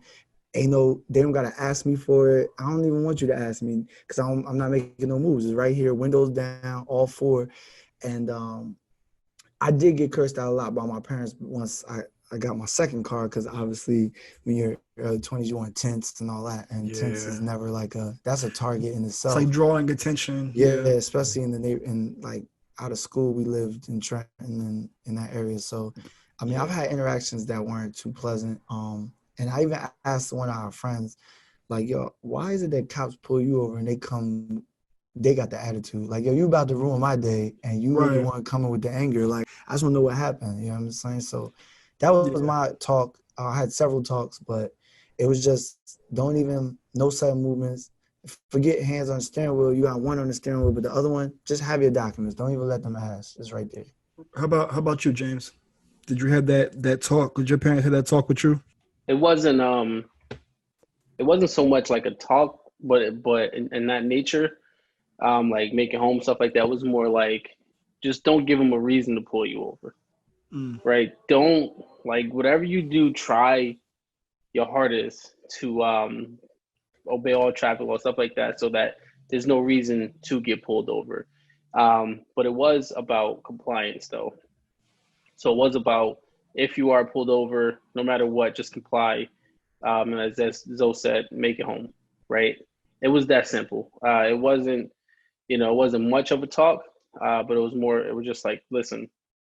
[SPEAKER 7] They don't gotta ask me for it. I don't even want you to ask me, because I'm not making no moves. It's right here, windows down, all four. And I did get cursed out a lot by my parents once I got my second car, because obviously when you're early 20s, you want tints and all that. And tints is never that's a target in itself.
[SPEAKER 6] It's like drawing attention.
[SPEAKER 7] Yeah, especially in like out of school, we lived in Trenton and in that area. So, I mean, I've had interactions that weren't too pleasant. And I even asked one of our friends, like, yo, why is it that cops pull you over and they got the attitude? Like, yo, you about to ruin my day, and you really want to come in with the anger. Like, I just want to know what happened. You know what I'm saying? So that was my talk. I had several talks, but it was just, no sudden movements. Forget hands on the steering wheel. You got one on the steering wheel, but the other one, just have your documents. Don't even let them ask. It's right there.
[SPEAKER 6] How about you, James? Did you have that talk? Did your parents have that talk with you?
[SPEAKER 4] It wasn't so much like a talk, but in that nature, like making home, stuff like that. It was more like, just don't give them a reason to pull you over. right? Don't, like, whatever you do, try your hardest to obey all traffic laws, stuff like that, so that there's no reason to get pulled over. But it was about compliance, though. So it was about, if you are pulled over, no matter what, just comply. And as Zoe said, make it home, right? It was that simple. It wasn't, it wasn't much of a talk, but it was just like, listen,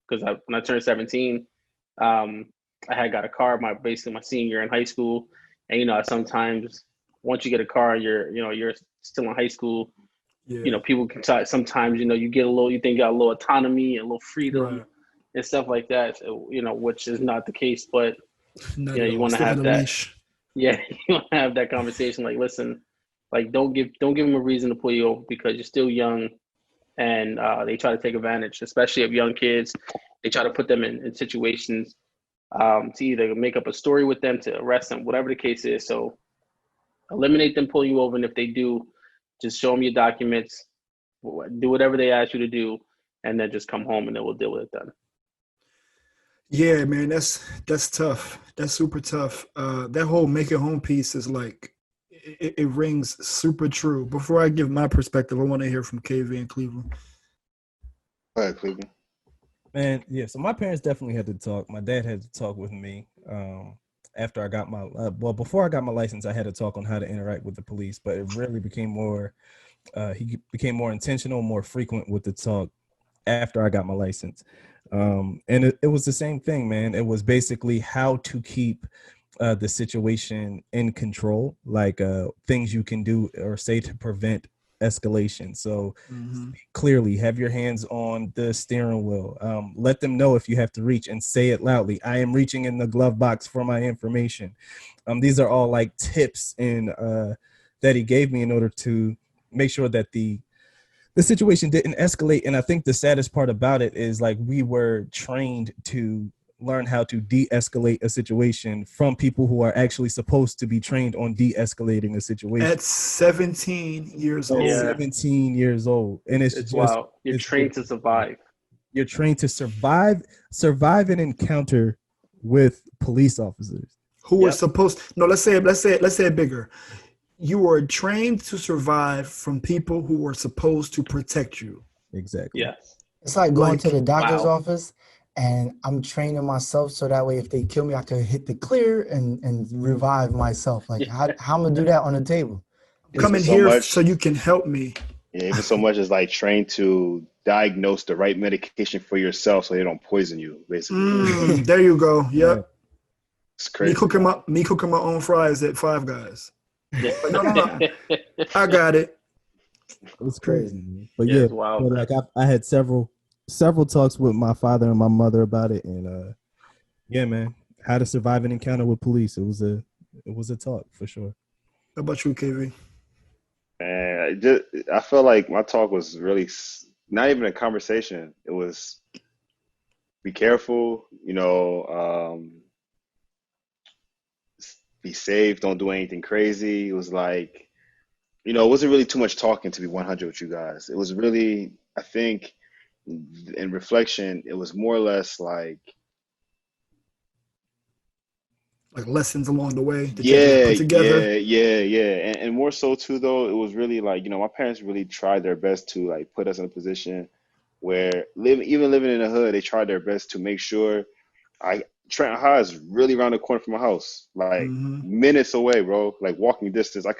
[SPEAKER 4] because when I turned 17, I had got a car basically my senior year in high school. And, sometimes once you get a car, you're still in high school.
[SPEAKER 6] Yeah.
[SPEAKER 4] People can try, sometimes, you get you think you got a little autonomy and a little freedom.
[SPEAKER 6] Right.
[SPEAKER 4] And stuff like that, which is not the case, but
[SPEAKER 6] Not
[SPEAKER 4] you want to
[SPEAKER 6] Still
[SPEAKER 4] have
[SPEAKER 6] had a
[SPEAKER 4] that.
[SPEAKER 6] leash.
[SPEAKER 4] Yeah, you want to have that conversation. Like, listen, like, don't give them a reason to pull you over because you're still young, and they try to take advantage, especially of young kids. They try to put them in situations to either make up a story with them, to arrest them, whatever the case is. So eliminate them pulling you over, and if they do, just show them your documents, do whatever they ask you to do, and then just come home, and then we'll deal with it then.
[SPEAKER 6] Yeah, man, that's tough. That's super tough. That whole make it home piece is like, it rings super true. Before I give my perspective, I want to hear from KV and Cleveland.
[SPEAKER 9] Go ahead, Cleveland.
[SPEAKER 5] Man, yeah. So my parents definitely had to talk. My dad had to talk with me after I got my before I got my license. I had to talk on how to interact with the police, but it really became more. He became more intentional, more frequent with the talk after I got my license. And it was the same thing, man. It was basically how to keep the situation in control, like things you can do or say to prevent escalation. So clearly have your hands on the steering wheel. Let them know if you have to reach, and say it loudly. I am reaching in the glove box for my information. These are all like tips that he gave me in order to make sure that the situation didn't escalate. And I think the saddest part about it is, like, we were trained to learn how to de-escalate a situation from people who are actually supposed to be trained on de-escalating a situation.
[SPEAKER 6] At 17 years old.
[SPEAKER 4] Yeah.
[SPEAKER 5] 17 years old. And it's just,
[SPEAKER 4] wow. You're trained to survive.
[SPEAKER 5] You're trained to survive an encounter with police officers
[SPEAKER 6] who were supposed, no, let's say it bigger. You were trained to survive from people who were supposed to protect you.
[SPEAKER 5] Exactly.
[SPEAKER 4] Yes.
[SPEAKER 7] It's like going to the doctor's office, and I'm training myself so that way if they kill me, I can hit the clear and revive myself. Like, how I'm gonna do that on the table?
[SPEAKER 6] Come in here so you can help me.
[SPEAKER 9] Yeah, even so much as like trained to diagnose the right medication for yourself so they don't poison you, basically.
[SPEAKER 6] There you go. Yep.
[SPEAKER 9] It's crazy.
[SPEAKER 6] Me cooking my own fries at Five Guys. But no. I got it.
[SPEAKER 5] It's crazy, man. But
[SPEAKER 4] yeah, wow.
[SPEAKER 5] But like I had several talks with my father and my mother about it, and yeah, man, how to survive an encounter with police. It was a talk for sure.
[SPEAKER 6] How about you, KV?
[SPEAKER 9] Man, I felt like my talk was really not even a conversation. It was be careful, be safe, don't do anything crazy. It was like, it wasn't really too much talking, to be 100 with you guys. It was really, I think, in reflection, it was more or less like
[SPEAKER 6] lessons along the way that
[SPEAKER 9] you
[SPEAKER 6] put together.
[SPEAKER 9] Yeah. And more so too, though, it was really like, my parents really tried their best to like put us in a position where even living in the hood, they tried their best to make sure Trenton High is really around the corner from my house, like minutes away, bro, like walking distance. I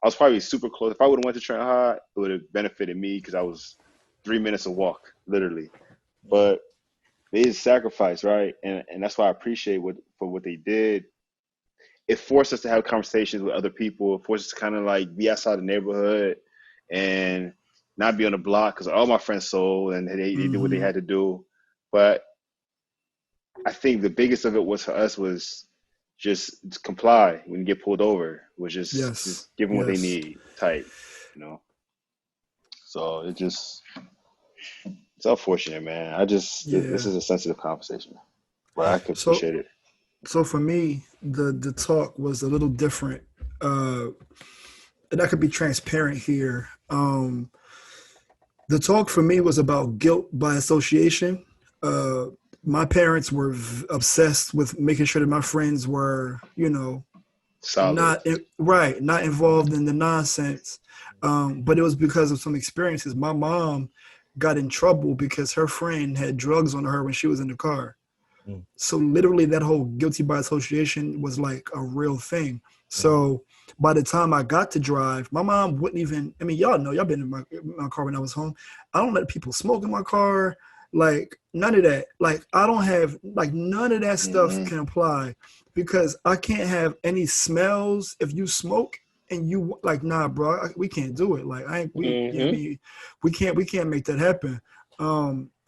[SPEAKER 9] was probably super close. If I would have went to Trenton High, it would have benefited me because I was 3 minutes of walk, literally. But they did sacrifice, right? And that's why I appreciate for what they did. It forced us to have conversations with other people. It forced us to kind of like be outside the neighborhood and not be on the block because all my friends sold and they did what they had to do. But I think the biggest of it was for us was just comply when you get pulled over, was just give them what they need type, So it's unfortunate, man. This is a sensitive conversation, but I could appreciate it.
[SPEAKER 6] So for me, the talk was a little different, and I could be transparent here. The talk for me was about guilt by association. my parents were obsessed with making sure that my friends were,
[SPEAKER 9] Solid.
[SPEAKER 6] not involved in the nonsense. But it was because of some experiences. My mom got in trouble because her friend had drugs on her when she was in the car. So literally that whole guilty by association was like a real thing. So by the time I got to drive, my mom wouldn't even, y'all know, y'all been in my car when I was home. I don't let people smoke in my car. Like none of that. Like I don't have, like none of that stuff can apply because I can't have any smells if you smoke and you like, nah, bro, we can't do it. Like we can't make that happen.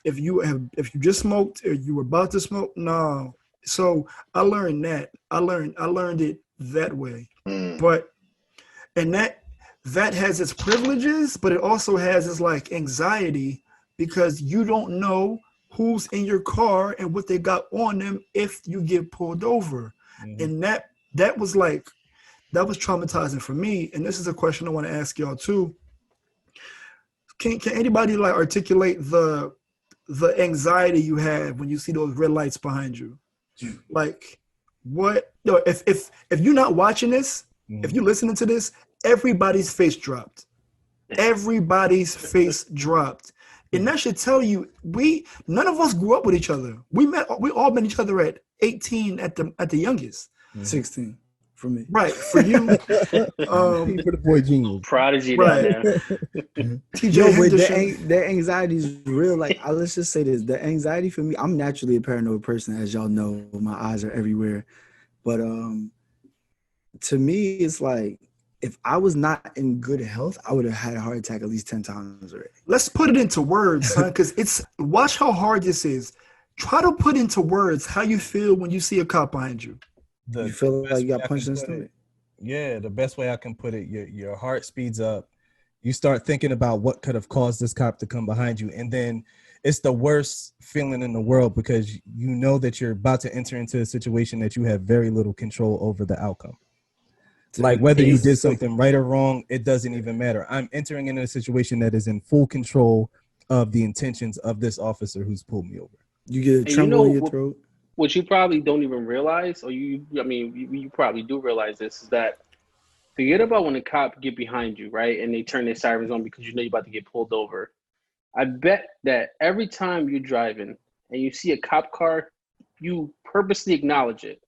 [SPEAKER 6] If you just smoked or you were about to smoke, no. So I learned that. I learned it that way. But and that has its privileges, but it also has its like anxiety because you don't know who's in your car and what they got on them if you get pulled over. And that was traumatizing for me. And this is a question I want to ask y'all too. Can anybody like articulate the anxiety you have when you see those red lights behind you? Like what, if you're not watching this, if you're listening to this, everybody's face dropped. Everybody's face dropped. And that should tell you none of us grew up with each other. We all met each other at 18 at the youngest.
[SPEAKER 7] 16 for me.
[SPEAKER 6] Right. For you.
[SPEAKER 5] For the boy genius.
[SPEAKER 4] Prodigy down there.
[SPEAKER 6] TJ
[SPEAKER 7] but the anxiety is real. Like let's just say this. The anxiety for me, I'm naturally a paranoid person, as y'all know. My eyes are everywhere. But to me, it's like if I was not in good health, I would have had a heart attack at least 10 times already.
[SPEAKER 6] Let's put it into words, son, because watch how hard this is. Try to put into words how you feel when you see a cop behind you.
[SPEAKER 7] You feel like you got punched in the stomach.
[SPEAKER 5] Yeah, the best way I can put it, your heart speeds up. You start thinking about what could have caused this cop to come behind you. And then it's the worst feeling in the world because you know that you're about to enter into a situation that you have very little control over the outcome. Like whether you did something right or wrong, it doesn't even matter. I'm entering into a situation that is in full control of the intentions of this officer who's pulled me over.
[SPEAKER 7] You get a tremble in your throat.
[SPEAKER 4] What you probably don't even realize, or you probably do realize this, is that forget about when the cop get behind you, right? And they turn their sirens on because you know you're about to get pulled over. I bet that every time you're driving and you see a cop car, you purposely acknowledge it.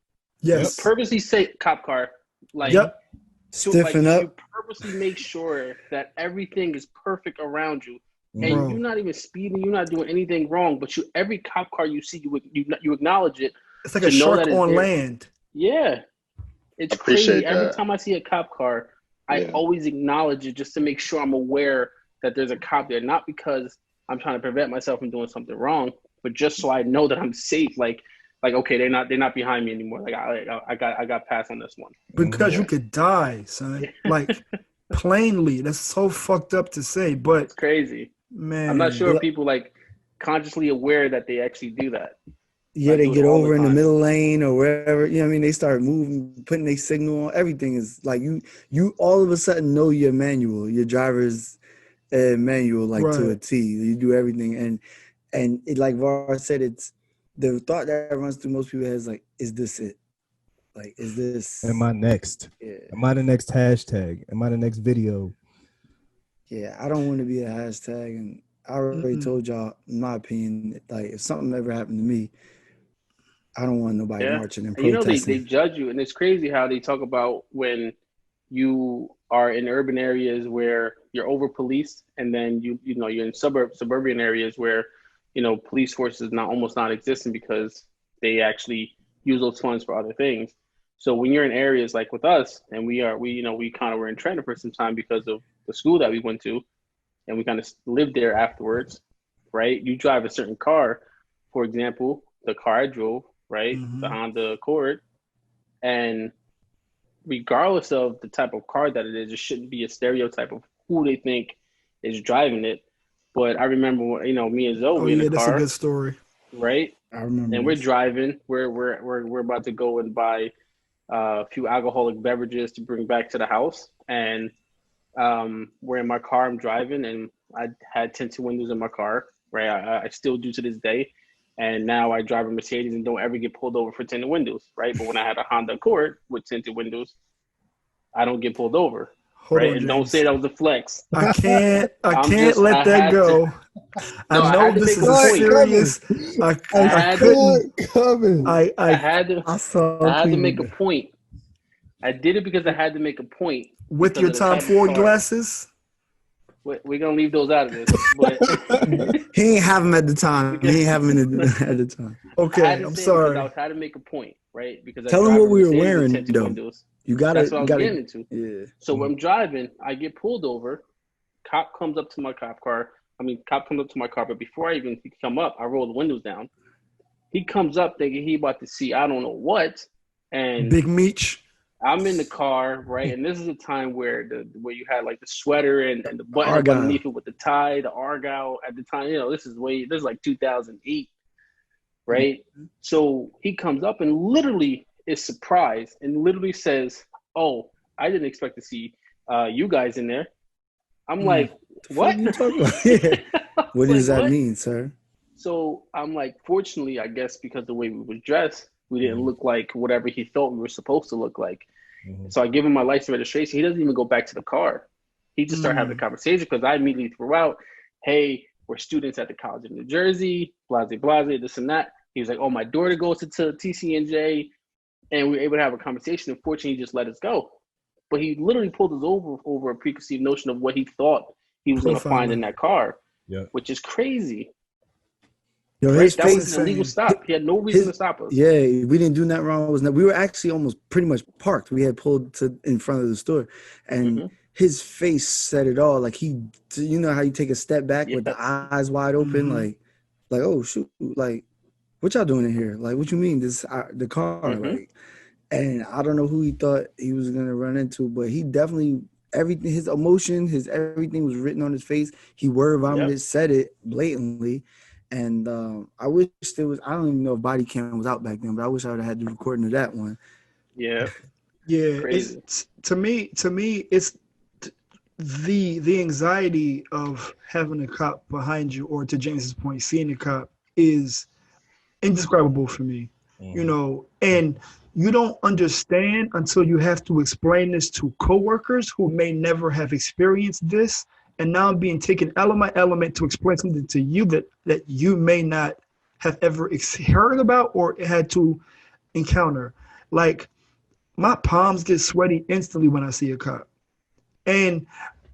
[SPEAKER 6] Yes.
[SPEAKER 4] You purposely say cop car. Like,
[SPEAKER 7] stiffen up.
[SPEAKER 4] You purposely make sure that everything is perfect around you. And you're not even speeding, you're not doing anything wrong, but every cop car you see, you acknowledge it.
[SPEAKER 6] It's like a shark on land.
[SPEAKER 4] Yeah. It's crazy. Every time I see a cop car, I always acknowledge it just to make sure I'm aware that there's a cop there. Not because I'm trying to prevent myself from doing something wrong, but just so I know that I'm safe. Like okay, they're not behind me anymore. Like I got past on this one.
[SPEAKER 6] Because you could die, son. Like plainly. That's so fucked up to say, but
[SPEAKER 4] it's crazy.
[SPEAKER 6] Man,
[SPEAKER 4] I'm not sure if people like consciously aware that they actually do that.
[SPEAKER 7] Yeah, they get over in the middle lane or wherever. You know what I mean? They start moving, putting their signal on. Everything is like you all of a sudden know your manual, your driver's manual, like to a T. You do everything. And it, like Var said, it's the thought that runs through most people's heads like, is this it? Like, is this?
[SPEAKER 5] Am I next?
[SPEAKER 7] Yeah.
[SPEAKER 5] Am I the next hashtag? Am I the next video?
[SPEAKER 7] Yeah, I don't want to be a hashtag. And I already told y'all, in my opinion, like if something ever happened to me, I don't want nobody marching and protesting.
[SPEAKER 4] You know, they judge you. And it's crazy how they talk about when you are in urban areas where you're over policed, and then you're in suburban areas where, police force is almost non-existent because they actually use those funds for other things. So when you're in areas like with us, and we kind of were in Trenton for some time because of the school that we went to, and we kind of lived there afterwards, right? You drive a certain car, for example, the car I drove, right? The Honda Accord, and regardless of the type of car that it is, it shouldn't be a stereotype of who they think is driving it. But I remember when, me and Zoe in the car.
[SPEAKER 6] That's a good story.
[SPEAKER 4] Right?
[SPEAKER 7] I remember.
[SPEAKER 4] And we're driving. We're about to go and buy a few alcoholic beverages to bring back to the house. And we're in my car, I'm driving, and I had tinted windows in my car, right? I still do to this day. And now I drive a Mercedes and don't ever get pulled over for tinted windows, right? But when I had a Honda Accord with tinted windows, I don't get pulled over,
[SPEAKER 6] Hold
[SPEAKER 4] right?
[SPEAKER 6] on,
[SPEAKER 4] And don't
[SPEAKER 6] James.
[SPEAKER 4] say that was a flex.
[SPEAKER 6] I can't
[SPEAKER 4] I
[SPEAKER 6] let that
[SPEAKER 4] had
[SPEAKER 6] go.
[SPEAKER 4] to. No,
[SPEAKER 6] I
[SPEAKER 4] I
[SPEAKER 6] know
[SPEAKER 4] had to
[SPEAKER 6] this
[SPEAKER 4] make
[SPEAKER 6] is
[SPEAKER 4] a
[SPEAKER 6] a
[SPEAKER 4] point.
[SPEAKER 6] serious.
[SPEAKER 5] I
[SPEAKER 6] I
[SPEAKER 4] had to-
[SPEAKER 6] couldn't.
[SPEAKER 5] coming.
[SPEAKER 6] I
[SPEAKER 4] had to.
[SPEAKER 6] I saw
[SPEAKER 4] I had to
[SPEAKER 6] Cleveland
[SPEAKER 4] make a point. I did it because I had to make a point.
[SPEAKER 6] with
[SPEAKER 4] because
[SPEAKER 6] your
[SPEAKER 4] of the
[SPEAKER 6] Tom
[SPEAKER 4] type of
[SPEAKER 6] Ford
[SPEAKER 4] car.
[SPEAKER 6] glasses.
[SPEAKER 4] We're gonna leave those out of this, but
[SPEAKER 7] He ain't have them at the time.
[SPEAKER 4] Because-
[SPEAKER 7] He ain't have them at the time.
[SPEAKER 4] I
[SPEAKER 6] Okay,
[SPEAKER 4] had to
[SPEAKER 6] I'm
[SPEAKER 4] say it because
[SPEAKER 6] sorry.
[SPEAKER 4] I was trying to make a point, right? Because
[SPEAKER 7] Tell
[SPEAKER 4] I
[SPEAKER 7] him
[SPEAKER 4] drive
[SPEAKER 7] what
[SPEAKER 4] a
[SPEAKER 7] we were
[SPEAKER 4] Mercedes with
[SPEAKER 7] wearing,
[SPEAKER 4] tinted
[SPEAKER 7] though.
[SPEAKER 4] windows.
[SPEAKER 7] You gotta.
[SPEAKER 4] That's what I was getting into.
[SPEAKER 7] Yeah.
[SPEAKER 4] So when I'm driving, I get pulled over. Cop comes up to my cop car. Cop comes up to my car, but before I even come up, I roll the windows down. He comes up thinking he about to see I don't know what, and
[SPEAKER 6] Big Meech.
[SPEAKER 4] I'm in the car, right? And this is a time where you had like the sweater and the button up
[SPEAKER 7] Argyle.
[SPEAKER 4] underneath it with the tie, the Argyle at the time. This is like 2008, right?
[SPEAKER 7] Mm-hmm.
[SPEAKER 4] So he comes up and literally is surprised and literally says, "Oh, I didn't expect to see you guys in there." I'm like, "What?"
[SPEAKER 7] What are you talking about? Yeah. What does that mean, sir?
[SPEAKER 4] So I'm like, fortunately, I guess because the way we were dressed, we didn't look like whatever he thought we were supposed to look like. So I give him my license registration. He doesn't even go back to the car. He just started having a conversation because I immediately threw out, "Hey, we're students at the College of New Jersey, blase, blase, this and that." He was like, "Oh, my daughter goes to TCNJ," and we were able to have a conversation. Unfortunately, he just let us go. But he literally pulled us over a preconceived notion of what he thought he was going to find in that car, which is crazy.
[SPEAKER 7] Yo,
[SPEAKER 4] Right?
[SPEAKER 7] his
[SPEAKER 4] That
[SPEAKER 7] face.
[SPEAKER 4] was an illegal stop. He had no reason to stop us.
[SPEAKER 7] Yeah, we didn't do nothing wrong. We were actually almost pretty much parked. We had pulled in front of the store, and his face said it all. Like you know how you take a step back with the eyes wide open, like oh shoot, like what y'all doing in here? Like what you mean this the car? Like, and I don't know who he thought he was gonna run into, but he definitely everything, his emotion, his everything was written on his face. He word vomited, said it blatantly. And I wish there was, I don't even know if body cam was out back then, but I wish I would have had the recording of that one.
[SPEAKER 4] Yeah.
[SPEAKER 6] Yeah.
[SPEAKER 4] Crazy.
[SPEAKER 6] It's to me, it's the anxiety of having a cop behind you, or to James's point, seeing a cop is indescribable for me, and you don't understand until you have to explain this to coworkers who may never have experienced this. And now I'm being taken element to explain something to you that you may not have ever heard about or had to encounter. Like, my palms get sweaty instantly when I see a cop. And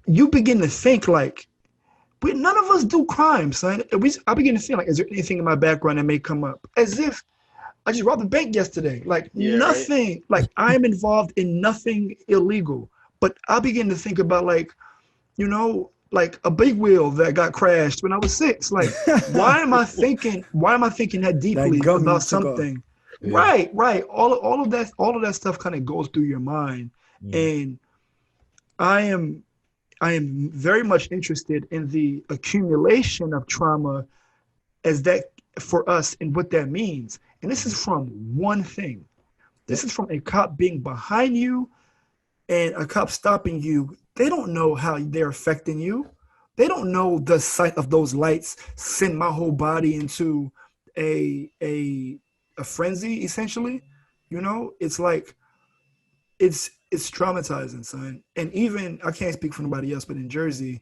[SPEAKER 6] you begin to think like, none of us do crime, son. I begin to think like, is there anything in my background that may come up? As if I just robbed a bank yesterday. Like nothing, right? Like I'm involved in nothing illegal. But I begin to think about like a big wheel that got crashed when I was 6. Like, why am I thinking that deeply about something? Yeah. Right. All of that stuff kind of goes through your mind. And I am very much interested in the accumulation of trauma as that for us and what that means. And this is from one thing. This is from a cop being behind you and a cop stopping you. They don't know how they're affecting you. They don't know the sight of those lights send my whole body into a frenzy, essentially. It's like it's traumatizing, son. And even I can't speak for nobody else, but in Jersey,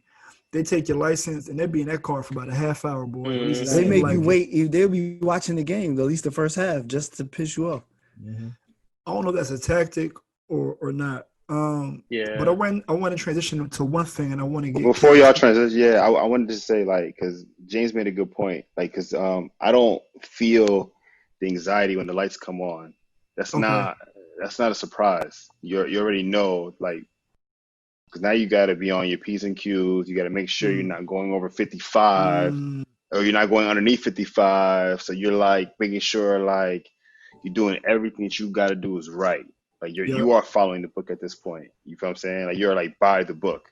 [SPEAKER 6] they take your license and they'll be in that car for about a half hour, boy. At least
[SPEAKER 7] they make you wait. They'll be watching the game, at least the first half, just to piss you off.
[SPEAKER 6] I don't know if that's a tactic or not. But I want to transition to one thing, and I want to get
[SPEAKER 9] before y'all transition. I wanted to say because James made a good point. Because I don't feel the anxiety when the lights come on. That's not a surprise. You already know, because now you got to be on your P's and Q's. You got to make sure you're not going over 55 or you're not going underneath 55. So you're making sure you're doing everything that you got to do is right. You are following the book at this point. You feel what I'm saying? You're by the book.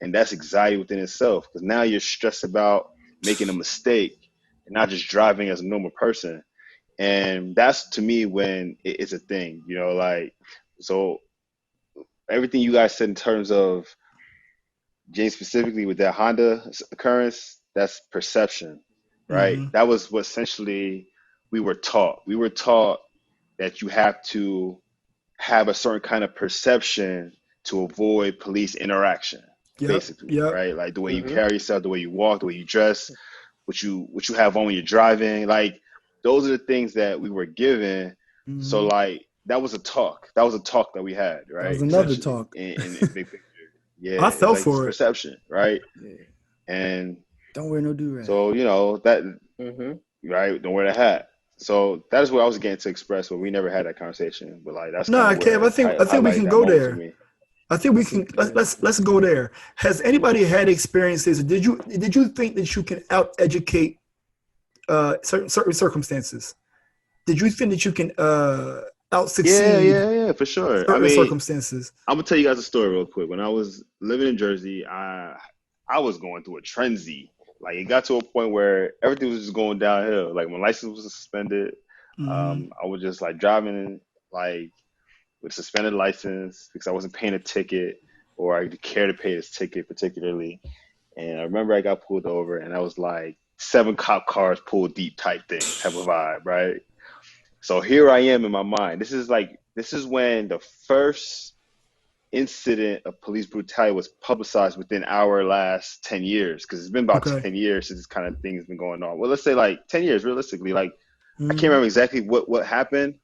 [SPEAKER 9] And that's anxiety within itself. Because now you're stressed about making a mistake and not just driving as a normal person. And that's to me when it's a thing, so everything you guys said in terms of James specifically with that Honda occurrence, that's perception. right? That was what essentially we were taught. We were taught that you have to have a certain kind of perception to avoid police interaction, basically,
[SPEAKER 6] Yep.
[SPEAKER 9] right? Like the way you carry yourself, the way you walk, the way you dress, what you have on when you're driving. Like those are the things that we were given. So like that was a talk. That was a talk that we had, right?
[SPEAKER 6] That was another
[SPEAKER 9] Essentially,
[SPEAKER 6] talk.
[SPEAKER 9] in big picture. Yeah,
[SPEAKER 6] I
[SPEAKER 9] it's
[SPEAKER 6] fell
[SPEAKER 9] like this
[SPEAKER 6] for it.
[SPEAKER 9] perception, right?
[SPEAKER 7] Yeah.
[SPEAKER 9] And
[SPEAKER 7] Don't wear no do-rag.
[SPEAKER 9] so that right, don't wear the hat. So that is what I was getting to express, but we never had that conversation. But like that's kind of
[SPEAKER 6] Kev,
[SPEAKER 9] where
[SPEAKER 6] I think we
[SPEAKER 9] highlighted
[SPEAKER 6] can
[SPEAKER 9] that
[SPEAKER 6] go
[SPEAKER 9] moment to
[SPEAKER 6] there.
[SPEAKER 9] me.
[SPEAKER 6] I think we can let's go there. Has anybody had experiences? Did you think that you can out educate certain circumstances? Did you think that you can out succeed?
[SPEAKER 9] Yeah, for sure.
[SPEAKER 6] Certain circumstances.
[SPEAKER 9] I'm gonna tell you guys a story real quick. When I was living in Jersey, I was going through a frenzy. Like it got to a point where everything was just going downhill. Like my license was suspended. I was just like driving like with suspended license because I wasn't paying a ticket or I didn't care to pay this ticket particularly. And I remember I got pulled over and I was like 7 cop cars pulled deep type of vibe, right? So here I am in my mind. This is when the first incident of police brutality was publicized within our last 10 years, because it's been about 10 years since this kind of thing has been going on. Well, let's say like 10 years realistically. Like I can't remember exactly what happened,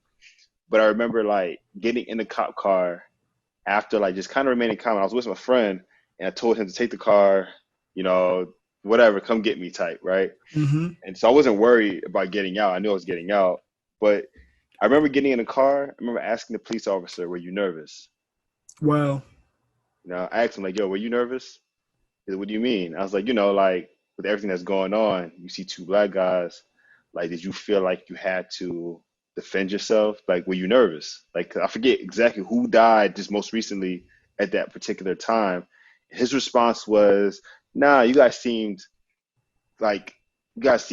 [SPEAKER 9] but I remember like getting in the cop car after like just kind of remaining calm. I was with my friend and I told him to take the car, whatever, come get me type, right? And so I wasn't worried about getting out. I knew I was getting out, but I remember getting in the car. I remember asking the police officer, "Were you nervous?"
[SPEAKER 6] Wow.
[SPEAKER 9] I asked him like, "Yo, were you nervous?" He said, "What do you mean?" I was like, like with everything that's going on, you see 2 black guys. Like, did you feel like you had to defend yourself? Like, were you nervous? Like, I forget exactly who died just most recently at that particular time. His response was, "Nah, you guys seemed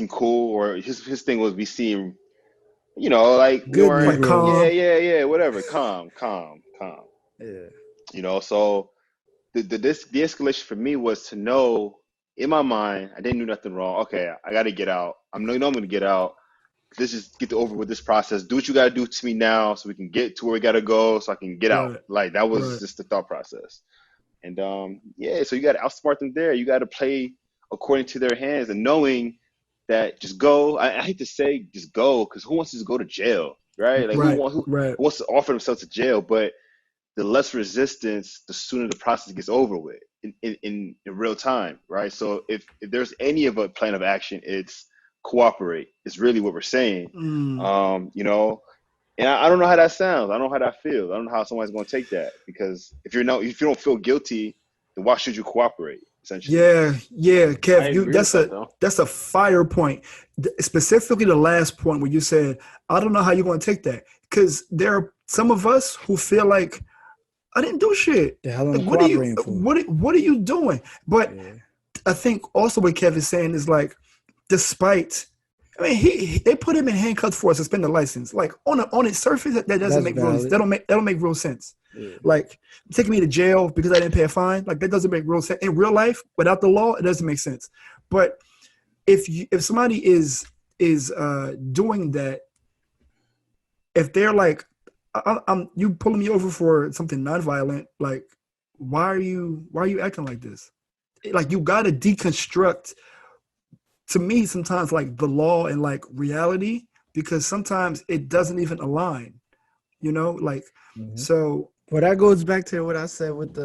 [SPEAKER 9] cool," or his thing was, "We seem, like we
[SPEAKER 7] Good
[SPEAKER 9] weren't,
[SPEAKER 6] calm.
[SPEAKER 9] yeah, whatever, calm."
[SPEAKER 7] Yeah.
[SPEAKER 9] So the de-escalation for me was to know in my mind I didn't do nothing wrong. Okay, I got to get out. I'm going to get out. Let's just get over with this process. Do what you got to do to me now so we can get to where we got to go so I can get out. Like that was just the thought process. And so you got to outsmart them there. You got to play according to their hands and knowing that just go. I hate to say just go, because who wants to just go to jail, right? Like who wants to offer themselves to jail? But the less resistance, the sooner the process gets over with in real time, right? So if there's any of a plan of action, it's cooperate. It's really what we're saying, And I don't know how that sounds. I don't know how that feels. I don't know how someone's going to take that, because if you don't feel guilty, then why should you cooperate? Essentially.
[SPEAKER 6] Yeah, Kev, that's a fire point. Specifically, the last point where you said, "I don't know how you're going to take that," because there are some of us who feel like, I didn't do shit.
[SPEAKER 7] The hell I'm
[SPEAKER 6] like,
[SPEAKER 7] cooperating for?
[SPEAKER 6] What are you doing? But I think also what Kev is saying is like, despite, they put him in handcuffs for a suspended license. Like on its surface, that doesn't make real sense.
[SPEAKER 7] Yeah.
[SPEAKER 6] Like taking me to jail because I didn't pay a fine, like that doesn't make real sense. In real life, without the law, it doesn't make sense. But if somebody is doing that, if they're like, you pulling me over for something nonviolent, like why are you acting like this? Like you gotta deconstruct, to me, sometimes like the law and like reality, because sometimes it doesn't even align, so.
[SPEAKER 7] Well, that goes back to what I said with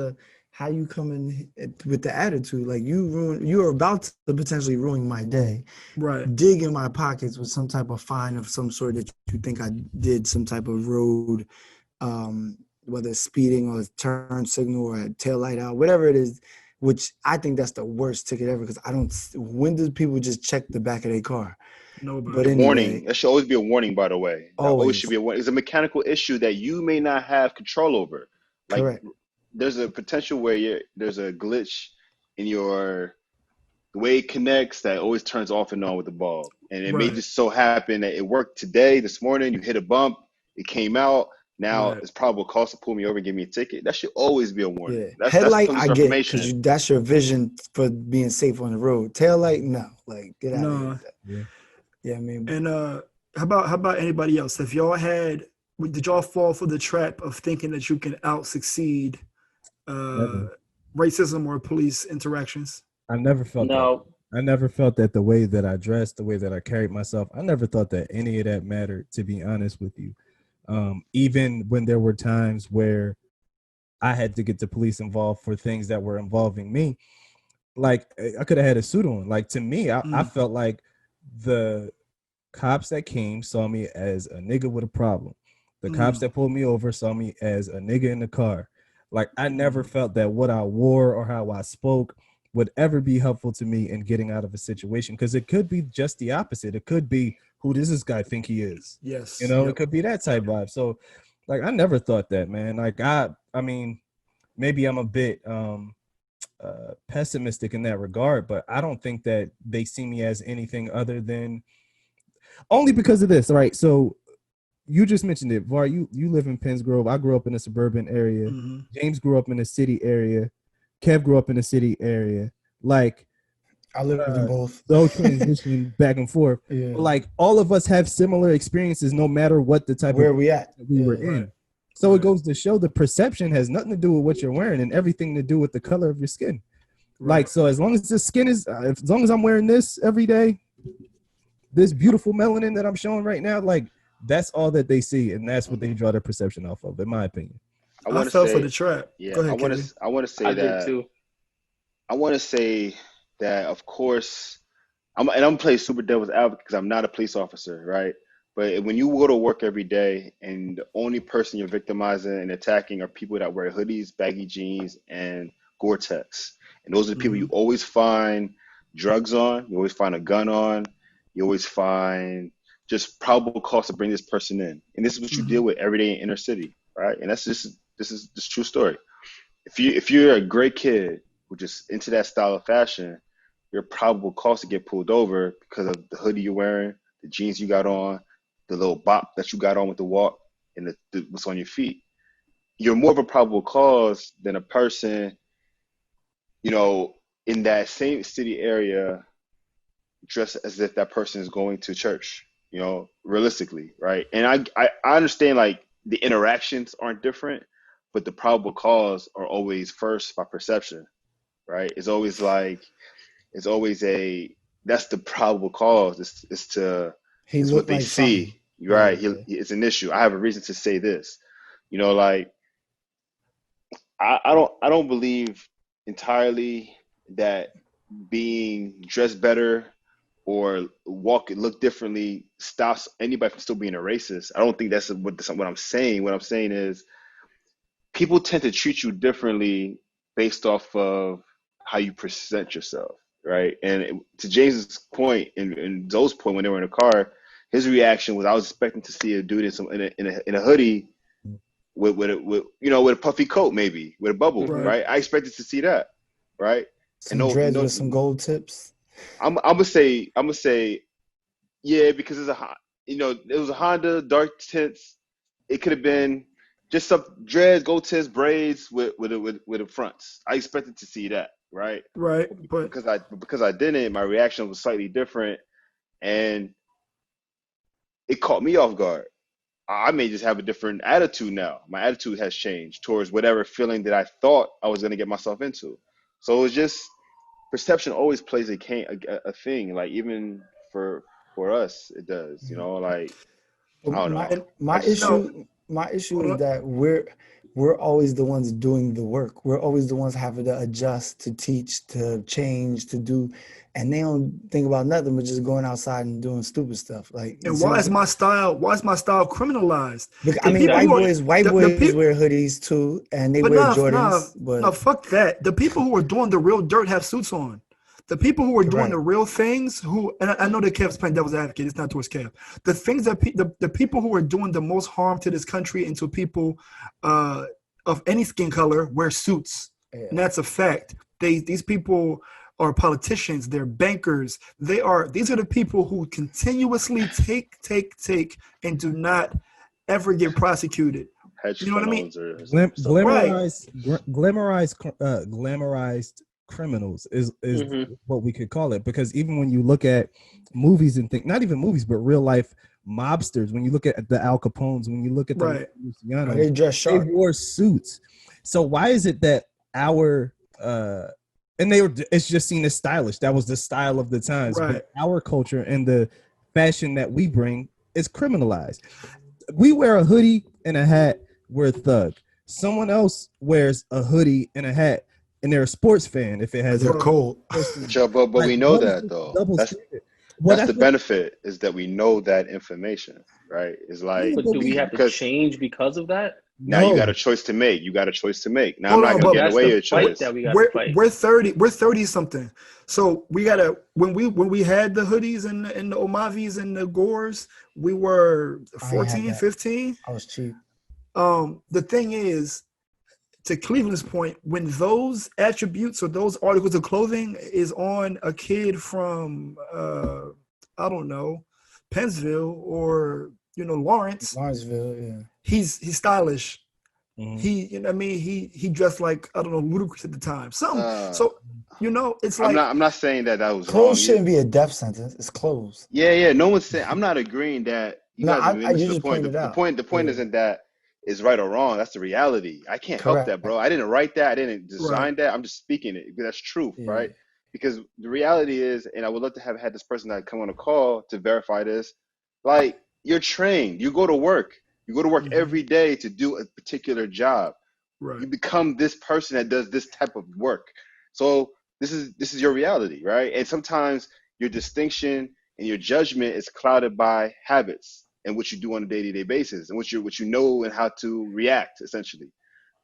[SPEAKER 7] how you come in with the attitude. Like you're about to potentially ruin my day.
[SPEAKER 6] Right.
[SPEAKER 7] Dig in my pockets with some type of fine of some sort that you think I did some type of road, whether it's speeding or turn signal or a tail light out, whatever it is, which I think that's the worst ticket ever, because when do people just check the back of their car?
[SPEAKER 6] Nobody.
[SPEAKER 7] But anyway,
[SPEAKER 9] warning. That should always be a warning, by the way. That always should be a warning. It's a mechanical issue that you may not have control over. Like,
[SPEAKER 7] correct.
[SPEAKER 9] There's a potential where there's a glitch in the way it connects that always turns off and on with the bulb. And it may just so happen that it worked this morning, you hit a bump, it came out, Now
[SPEAKER 6] Right.
[SPEAKER 9] it's probable cause to pull me over and give me a ticket. That should always be a warning.
[SPEAKER 7] Yeah.
[SPEAKER 9] That's
[SPEAKER 7] Headlight,
[SPEAKER 9] police
[SPEAKER 7] I get
[SPEAKER 9] information.
[SPEAKER 7] because that's your vision for being safe on the road. Taillight, no. Like, get out of here
[SPEAKER 6] No.
[SPEAKER 7] with that.
[SPEAKER 5] Yeah.
[SPEAKER 7] Yeah, I mean,
[SPEAKER 6] And how about anybody else? Did y'all fall for the trap of thinking that you can out succeed
[SPEAKER 5] Never.
[SPEAKER 6] racism or police interactions?
[SPEAKER 5] I never felt that.
[SPEAKER 4] No,
[SPEAKER 5] I never felt that the way that I dressed, the way that I carried myself, I never thought that any of that mattered, to be honest with you. Even when there were times where I had to get the police involved for things that were involving me, like I could have had a suit on. Like, to me, I felt like the cops that came saw me as a nigga with a problem. The cops that pulled me over saw me as a nigga in the car. Like, I never felt that what I wore or how I spoke would ever be helpful to me in getting out of a situation, because it could be just the opposite. It could be, who does this guy think he is?
[SPEAKER 6] Yes.
[SPEAKER 5] You know, It could be that type vibe. So, like, I never thought that, man. Like, I mean, maybe I'm a bit pessimistic in that regard, but I don't think that they see me as anything other than, only because of this. All right, so you just mentioned it, Var. You live in Penns Grove. I grew up in a suburban area. James grew up in a city area. Kev grew up in a city area. Like,
[SPEAKER 7] I lived in both.
[SPEAKER 5] They'll transition back and forth.
[SPEAKER 7] Yeah.
[SPEAKER 5] But, like, all of us have similar experiences, no matter what the type
[SPEAKER 7] Where
[SPEAKER 5] of
[SPEAKER 7] we at?
[SPEAKER 5] we were in. So it goes to show the perception has nothing to do with what you're wearing and everything to do with the color of your skin. Like, so as long as the skin is, as long as I'm wearing this every day, this beautiful melanin that I'm showing right now, like, that's all that they see, and that's what they draw their perception off of, in my opinion.
[SPEAKER 6] I fell for the trap.
[SPEAKER 9] Yeah,
[SPEAKER 6] Go ahead,
[SPEAKER 9] I want to say
[SPEAKER 4] I
[SPEAKER 9] that.
[SPEAKER 4] did too.
[SPEAKER 9] I want to say that, of course, I'm playing super devil's advocate because I'm not a police officer, right? But when you go to work every day and the only person you're victimizing and attacking are people that wear hoodies, baggy jeans, and Gore-Tex, and those are the people you always find drugs on, you always find a gun on, you always find just probable cause to bring this person in. And this is what you deal with every day in inner city, right? And this is true story. If you're a great kid who just into that style of fashion, you're probable cause to get pulled over because of the hoodie you're wearing, the jeans you got on, the little bop that you got on with the walk, and what's on your feet. You're more of a probable cause than a person, you know, in that same city area dressed as if that person is going to church, you know, realistically, right? And I understand, like, the interactions aren't different, but the probable cause are always first by perception, right? It's always that's the probable cause. It's what they
[SPEAKER 7] like
[SPEAKER 9] see,
[SPEAKER 7] something.
[SPEAKER 9] right?
[SPEAKER 7] Yeah.
[SPEAKER 9] It's an issue. I have a reason to say this, you know, like, I don't believe entirely that being dressed better or look differently stops anybody from still being a racist. I don't think that's what I'm saying. What I'm saying is people tend to treat you differently based off of how you present yourself, right? And to James's point and Zoe's point, when they were in the car, his reaction was, I was expecting to see a dude in a hoodie with a puffy coat, maybe with a bubble, right? I expected to see that, right?
[SPEAKER 7] Some dreads with some gold tips.
[SPEAKER 9] I'm gonna say, yeah, because it was a Honda, dark tints. It could have been just some dreads, gold tips, braids with the fronts. I expected to see that, right?
[SPEAKER 6] Right, but
[SPEAKER 9] because I didn't, my reaction was slightly different, and it caught me off guard. I may just have a different attitude now. My attitude has changed towards whatever feeling that I thought I was gonna get myself into. So it's just perception always plays a thing. Like, even for us, it does. You know, like, I don't know.
[SPEAKER 7] My issue is that we're always the ones doing the work. We're always the ones having to adjust, to teach, to change, to do, and they don't think about nothing but just going outside and doing stupid stuff. Like,
[SPEAKER 6] and why is my style criminalized?
[SPEAKER 7] Because, I mean, white boys wear hoodies too, and they wear Jordans.
[SPEAKER 6] No, fuck that. The people who are doing the real dirt have suits on. The people who are doing the real things, and I know that Kev's playing devil's advocate, it's not towards Kev. The things that the people who are doing the most harm to this country and to people of any skin color wear suits. Yeah. And that's a fact. These people are politicians, they're bankers. These are the people who continuously take and do not ever get prosecuted.
[SPEAKER 9] hedge
[SPEAKER 6] You know what I mean?
[SPEAKER 9] criminals or stuff.
[SPEAKER 5] Glamorized criminals is
[SPEAKER 4] Mhm.
[SPEAKER 5] what we could call it, because even when you look at movies and think, not even movies, but real life mobsters, when you look at the Al Capones, when you look at the
[SPEAKER 6] Right.
[SPEAKER 5] Lucianos,
[SPEAKER 7] They dress
[SPEAKER 5] they
[SPEAKER 7] sharp.
[SPEAKER 5] wore suits. So why is it that our and it's just seen as stylish? That was the style of the times.
[SPEAKER 6] Right.
[SPEAKER 5] But our culture and the fashion that we bring is criminalized. We wear a hoodie and a hat, we're a thug. Someone else wears a hoodie and a hat, and they're a sports fan if it has
[SPEAKER 6] They're cold.
[SPEAKER 9] But we know that though. That's
[SPEAKER 5] Well,
[SPEAKER 9] the benefit, is that we know that information, right? It's like,
[SPEAKER 4] But do we have to change because of that?
[SPEAKER 9] now you got a choice to make. Now
[SPEAKER 6] Hold
[SPEAKER 9] I'm not
[SPEAKER 6] on,
[SPEAKER 9] gonna
[SPEAKER 6] but
[SPEAKER 9] get
[SPEAKER 4] that's
[SPEAKER 9] away
[SPEAKER 4] the
[SPEAKER 9] with
[SPEAKER 4] fight
[SPEAKER 9] choice.
[SPEAKER 4] that we got to fight.
[SPEAKER 6] We're 30 something. So we gotta, when we had the hoodies and the Omavis and the Gores, we were
[SPEAKER 7] I ain't had
[SPEAKER 6] 14,
[SPEAKER 7] that.
[SPEAKER 6] 15.
[SPEAKER 7] I was cheap.
[SPEAKER 6] The thing is, to Cleveland's point, when those attributes or those articles of clothing is on a kid from I don't know, Pennsville or Lawrence,
[SPEAKER 7] Lawrenceville, yeah.
[SPEAKER 6] he's stylish.
[SPEAKER 5] Mhm.
[SPEAKER 6] He dressed like, I don't know, Ludacris at the time. So it's like,
[SPEAKER 9] I'm not saying that was
[SPEAKER 7] Clothes
[SPEAKER 9] wrong.
[SPEAKER 7] shouldn't be a death sentence. It's clothes.
[SPEAKER 9] Yeah. No one's saying. I'm not agreeing that you
[SPEAKER 7] No,
[SPEAKER 9] guys have
[SPEAKER 7] I
[SPEAKER 9] missed the
[SPEAKER 7] just
[SPEAKER 9] point.
[SPEAKER 7] pointed
[SPEAKER 9] The
[SPEAKER 7] out.
[SPEAKER 9] point
[SPEAKER 7] Yeah.
[SPEAKER 9] isn't that is right or wrong. That's the reality. I can't help
[SPEAKER 7] Correct.
[SPEAKER 9] that, bro. I didn't write that. I didn't design
[SPEAKER 6] Right.
[SPEAKER 9] that. I'm just speaking it because that's truth,
[SPEAKER 7] Yeah.
[SPEAKER 9] right? Because the reality is, and I would love to have had this person that come on a call to verify this. Like, you're trained. You go to work. You go to work
[SPEAKER 6] Mhm.
[SPEAKER 9] every day to do a particular job.
[SPEAKER 6] right.
[SPEAKER 9] You become this person that does this type of work. So this is your reality, right? And sometimes your distinction and your judgment is clouded by habits and what you do on a day-to-day basis and what you know and how to react. Essentially,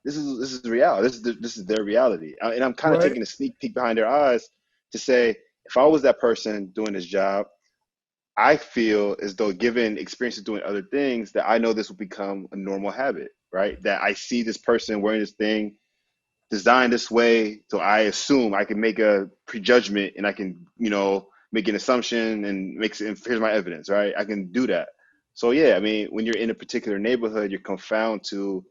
[SPEAKER 9] this is reality. This is their reality, and I'm kind of
[SPEAKER 6] Right.
[SPEAKER 9] taking a sneak peek behind their eyes to say, if I was that person doing this job, I feel as though, given experience of doing other things, that I know this will become a normal habit, right? That I see this person wearing this thing designed this way, so I assume I can make a prejudgment and I can, make an assumption and here's my evidence, right? I can do that. So yeah, I mean, when you're in a particular neighborhood, you're confounded to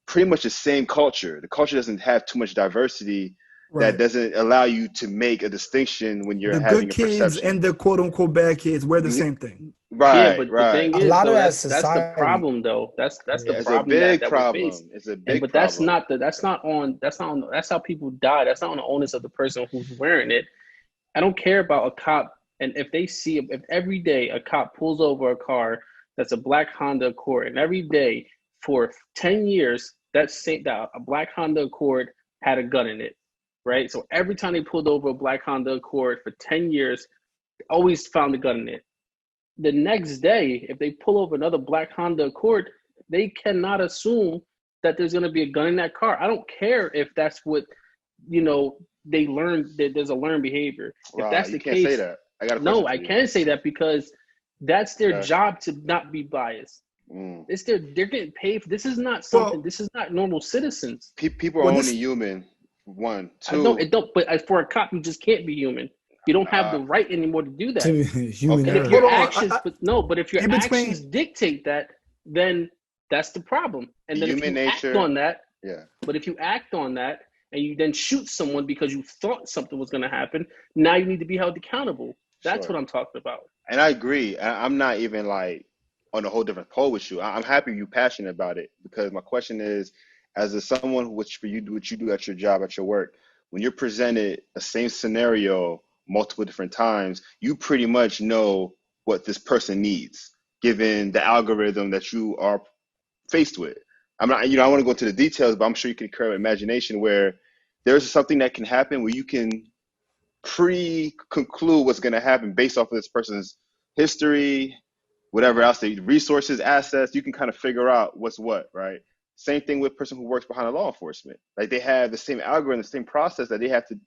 [SPEAKER 9] pretty much the same culture. The culture doesn't have too much diversity that
[SPEAKER 6] Right.
[SPEAKER 9] doesn't allow you to make a distinction when you're
[SPEAKER 6] The
[SPEAKER 9] having
[SPEAKER 6] good
[SPEAKER 9] a
[SPEAKER 6] kids
[SPEAKER 9] perception.
[SPEAKER 6] and the quote unquote bad kids wear the same thing.
[SPEAKER 4] Yeah,
[SPEAKER 9] Right,
[SPEAKER 4] but the
[SPEAKER 9] right.
[SPEAKER 4] thing
[SPEAKER 7] A
[SPEAKER 4] is,
[SPEAKER 7] lot
[SPEAKER 4] though,
[SPEAKER 7] of that
[SPEAKER 4] that's the
[SPEAKER 7] society.
[SPEAKER 4] problem, though. That's the
[SPEAKER 9] It's a
[SPEAKER 4] problem
[SPEAKER 9] big
[SPEAKER 4] that we
[SPEAKER 9] problem.
[SPEAKER 4] face.
[SPEAKER 9] It's a big
[SPEAKER 4] But
[SPEAKER 9] problem.
[SPEAKER 4] that's how people die. That's not on the onus of the person who's wearing it. I don't care about a cop, and if every day a cop pulls over a car that's a black Honda Accord, and every day for 10 years that a black Honda Accord had a gun in it, right? So every time they pulled over a black Honda Accord for 10 years, they always found a gun in it. The next day, if they pull over another black Honda Accord, they cannot assume that there's going to be a gun in that car. I don't care if that's what, they learn, that there's a learned behavior. If that's
[SPEAKER 9] You
[SPEAKER 4] the
[SPEAKER 9] can't
[SPEAKER 4] case,
[SPEAKER 9] say that. I got a question
[SPEAKER 4] no,
[SPEAKER 9] for
[SPEAKER 4] I
[SPEAKER 9] you.
[SPEAKER 4] can say that because that's their
[SPEAKER 9] Okay.
[SPEAKER 4] job to not be biased.
[SPEAKER 9] Mm.
[SPEAKER 4] They're getting paid for, this is not something, this is not normal citizens.
[SPEAKER 9] People are only human. One, two.
[SPEAKER 4] But for a cop, you just can't be human. You don't have the right anymore to do that.
[SPEAKER 7] To human
[SPEAKER 4] And if
[SPEAKER 7] error.
[SPEAKER 4] your
[SPEAKER 6] Hold on,
[SPEAKER 4] actions, but if your
[SPEAKER 6] in between-
[SPEAKER 4] actions dictate that, then that's the problem. And then
[SPEAKER 9] Human
[SPEAKER 4] if you
[SPEAKER 9] nature-
[SPEAKER 4] act on that,
[SPEAKER 9] Yeah.
[SPEAKER 4] but if you act on that and you then shoot someone because you thought something was going to happen, now you need to be held accountable. That's
[SPEAKER 9] Sure.
[SPEAKER 4] what I'm talking about.
[SPEAKER 9] And I agree. I'm not even like on a whole different pole with you. I'm happy you're passionate about it, because my question is, as someone which you do at your job, at your work, when you're presented a same scenario multiple different times, you pretty much know what this person needs, given the algorithm that you are faced with. I'm not, I want to go into the details, but I'm sure you can create imagination where there's something that can happen where you can pre-conclude what's going to happen based off of this person's history, whatever else, the resources, assets. You can kind of figure out what's what, right? Same thing with a person who works behind law enforcement. Like, they have the same algorithm, the same process that they have to,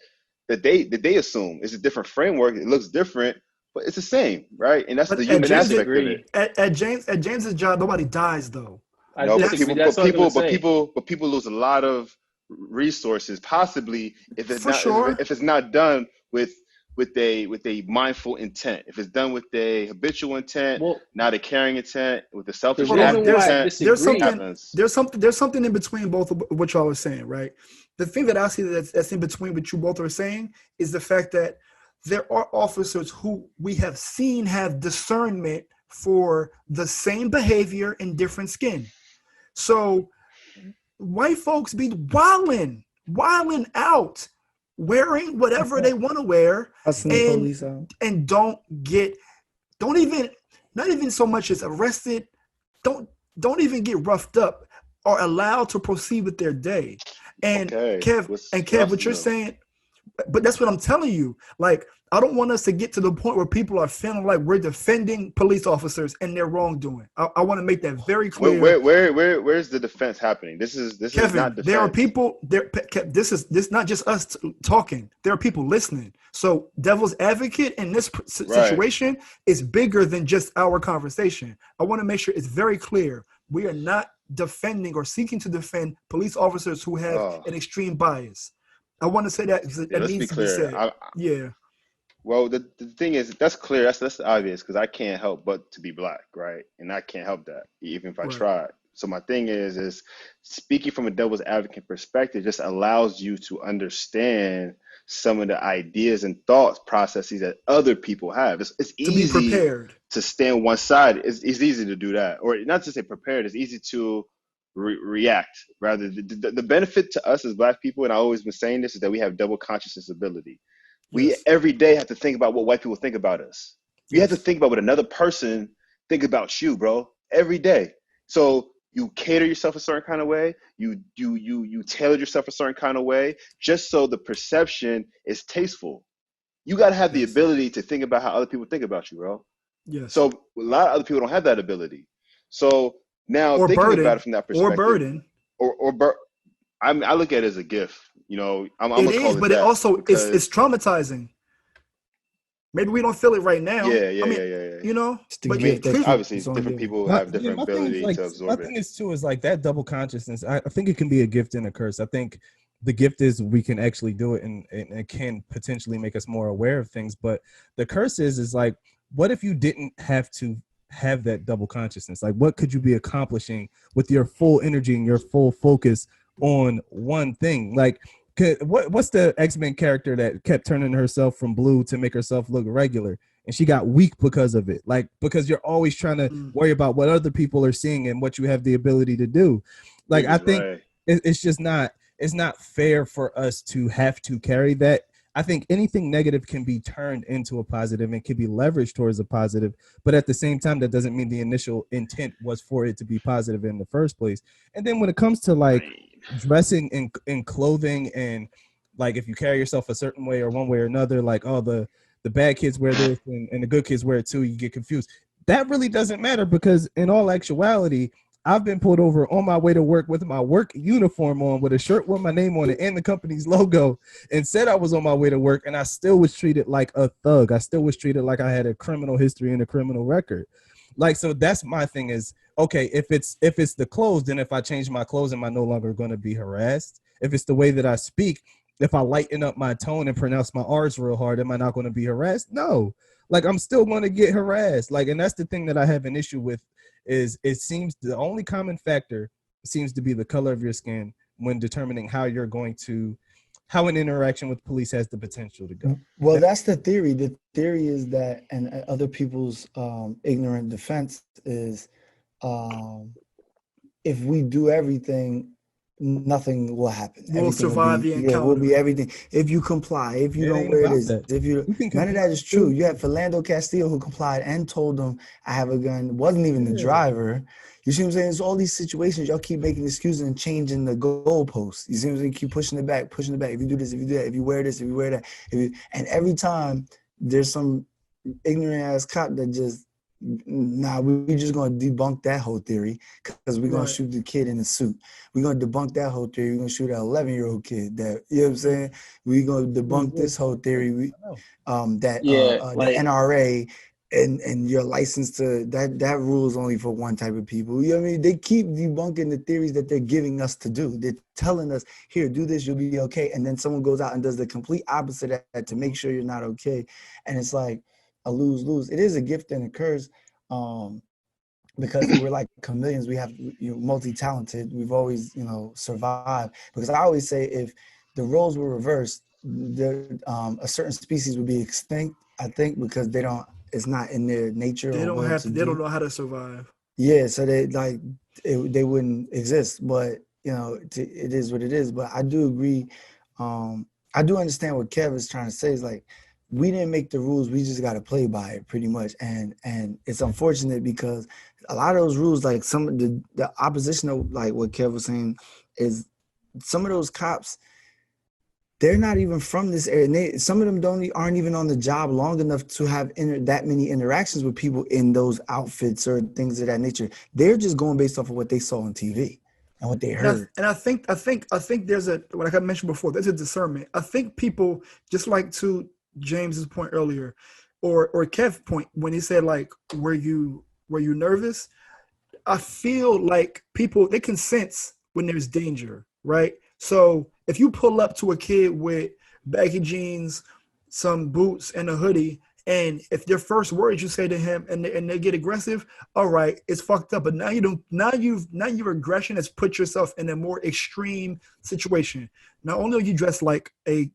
[SPEAKER 9] that they assume. It's a different framework. It looks different, but it's the same, right? And that's
[SPEAKER 6] But
[SPEAKER 9] the
[SPEAKER 6] at
[SPEAKER 9] human
[SPEAKER 6] James-
[SPEAKER 9] aspect of it.
[SPEAKER 6] At James's job, nobody dies though.
[SPEAKER 9] No, but people lose a lot of resources, possibly if it's
[SPEAKER 6] For
[SPEAKER 9] not
[SPEAKER 6] sure.
[SPEAKER 9] if it's not done with with a mindful intent. If it's done with a habitual intent,
[SPEAKER 4] Well,
[SPEAKER 9] not a caring intent, with a selfish
[SPEAKER 4] the reason
[SPEAKER 9] active
[SPEAKER 4] why I
[SPEAKER 9] intent,
[SPEAKER 4] disagree.
[SPEAKER 6] There's something in between both of what y'all are saying, right? The thing that I see that's in between what you both are saying is the fact that there are officers who we have seen have discernment for the same behavior in different skin. So white folks be wilding out, wearing whatever they want to wear, and not even so much as arrested, don't even get roughed up or allowed to proceed with their day. And Kev, what you're saying, but that's what I'm telling you. Like, I don't want us to get to the point where people are feeling like we're defending police officers and their wrongdoing. I want to make that very clear.
[SPEAKER 9] Where's the defense happening? This is not defense.
[SPEAKER 6] There are people there. This not just us talking. There are people listening. So devil's advocate in this situation is bigger than just our conversation. I want to make sure it's very clear. We are not defending or seeking to defend police officers who have an extreme bias. I want to say that because that needs to be said.
[SPEAKER 9] Well, the thing is, that's clear. That's obvious because I can't help but to be black, right? And I can't help that even if I tried. So my thing is speaking from a devil's advocate perspective just allows you to understand some of the ideas and thoughts processes that other people have. It's easy
[SPEAKER 6] to be prepared
[SPEAKER 9] to stand one side. It's easy to do that, or not to say prepared. It's easy to react. Rather, the benefit to us as black people, and I've always been saying this, is that we have double consciousness ability. We every day have to think about what white people think about us. You have to think about what another person think about you, bro, every day. So you cater yourself a certain kind of way. You tailor yourself a certain kind of way, just so the perception is tasteful. You got to have the ability to think about how other people think about you, bro.
[SPEAKER 6] Yes.
[SPEAKER 9] So a lot of other people don't have that ability. So now thinking about it from that perspective, I look at it as a gift. You know, I'm
[SPEAKER 6] it is, but it also it's traumatizing. Maybe we don't feel it right now.
[SPEAKER 9] Yeah.
[SPEAKER 6] You know,
[SPEAKER 9] but obviously different people have different ability to absorb it.
[SPEAKER 5] My thing is too is like that double consciousness. I think it can be a gift and a curse. I think the gift is we can actually do it, and it can potentially make us more aware of things. But the curse is like, what if you didn't have to have that double consciousness? Like, what could you be accomplishing with your full energy and your full focus on one thing? Like, what's the X-Men character that kept turning herself from blue to make herself look regular, and she got weak because of it? Like, because you're always trying to worry about what other people are seeing and what you have the ability to do. Like, I think it's just not fair for us to have to carry that. I think anything negative can be turned into a positive and can be leveraged towards a positive, but at the same time, that doesn't mean the initial intent was for it to be positive in the first place. And then when it comes to like dressing in clothing, and like if you carry yourself a certain way or one way or another, like, oh, the bad kids wear this and the good kids wear it too, you get confused. That really doesn't matter, because in all actuality, I've been pulled over on my way to work with my work uniform on, with a shirt with my name on it and the company's logo, and said I was on my way to work, and I still was treated like a thug. I still was treated like I had a criminal history and a criminal record. Like, so that's my thing is, okay, if it's the clothes, then if I change my clothes, am I no longer going to be harassed? If it's the way that I speak, if I lighten up my tone and pronounce my R's real hard, am I not going to be harassed? No. Like, I'm still going to get harassed. Like, and that's the thing that I have an issue with, is it seems the only common factor seems to be the color of your skin when determining how you're going to, how an interaction with police has the potential to go.
[SPEAKER 7] Well, that's the theory. The theory is that, and other people's ignorant defense is, if we do everything, nothing will happen.
[SPEAKER 6] We'll survive the encounter.
[SPEAKER 7] Will be everything. If you comply, if you don't wear this, if you none of that is true. You had Philando Castillo who complied and told them, I have a gun. Wasn't even the driver. You see what I'm saying? It's all these situations. Y'all keep making excuses and changing the goalposts. You see what I'm saying? Keep pushing it back. If you do this, if you do that, if you wear this, if you wear that. And every time there's some ignorant ass cop that just, we just going to debunk that whole theory, because we're going to shoot the kid in the suit. We're going to debunk that whole theory. We're going to shoot an 11-year-old kid. That, you know what I'm saying? We're going to debunk this whole theory. The NRA and you're licensed to that rule is only for one type of people. You know what I mean? They keep debunking the theories that they're giving us to do. They're telling us, here, do this, you'll be okay. And then someone goes out and does the complete opposite of that to make sure you're not okay. And it's like a lose-lose. It is a gift and a curse. Because we're like chameleons, we have multi-talented. We've always survived. Because I always say if the roles were reversed, a certain species would be extinct. I think because they don't. It's not in their nature.
[SPEAKER 6] They
[SPEAKER 7] or
[SPEAKER 6] don't
[SPEAKER 7] will
[SPEAKER 6] have
[SPEAKER 7] to
[SPEAKER 6] to. They
[SPEAKER 7] do.
[SPEAKER 6] don't know how to survive.
[SPEAKER 7] Yeah, so they they wouldn't exist. But it is what it is. But I do agree. I do understand what Kev is trying to say. Is like we didn't make the rules. We just got to play by it, pretty much. And it's unfortunate because a lot of those rules, like some of the opposition of like what Kev was saying, is some of those cops. They're not even from this area. Some of them aren't even on the job long enough to have that many interactions with people in those outfits or things of that nature. They're just going based off of what they saw on TV and what they heard.
[SPEAKER 6] And I think there's like I mentioned before, there's a discernment. I think people, just like to James's point earlier, or Kev's point when he said like, were you nervous? I feel like people, they can sense when there's danger, right? So if you pull up to a kid with baggy jeans, some boots, and a hoodie, and if their first words you say to him and they get aggressive, all right, it's fucked up. But now your aggression has put yourself in a more extreme situation. Not only are you dressed like a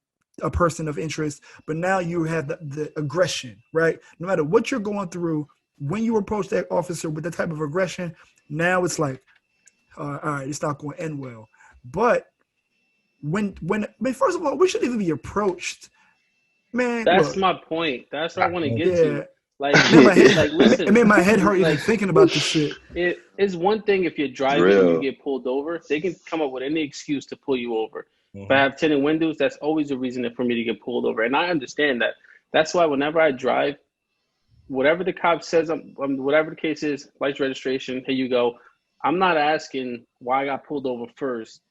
[SPEAKER 6] person of interest, but now you have the aggression, right? No matter what you're going through, when you approach that officer with that type of aggression, now it's like, all right, it's not going to end well. But first of all, we shouldn't even be approached. Man,
[SPEAKER 4] That's my point. That's what I want to get to. Like,
[SPEAKER 6] listen, it made my head hurt
[SPEAKER 4] like,
[SPEAKER 6] even thinking about this shit.
[SPEAKER 4] It is one thing if you're driving and you get pulled over, they can come up with any excuse to pull you over. If I have tinted windows, that's always a reason for me to get pulled over. And I understand that. That's why whenever I drive, whatever the cop says, whatever the case is, license registration, here you go. I'm not asking why I got pulled over first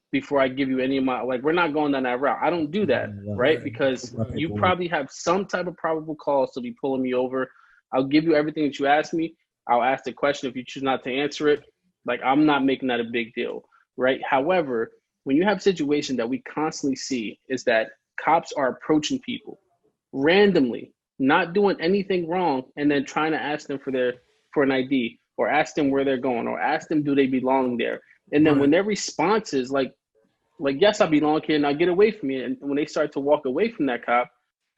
[SPEAKER 4] before I give you any of my, like, we're not going down that route. I don't do that, right? Because you probably have some type of probable cause to be pulling me over. I'll give you everything that you ask me. I'll ask the question. If you choose not to answer it, like, I'm not making that a big deal, right? However, when you have a situation that we constantly see is that cops are approaching people randomly, not doing anything wrong, and then trying to ask them for an ID or ask them where they're going or ask them, do they belong there? And then when their response is like, yes, I belong here, now get away from me. And when they start to walk away from that cop,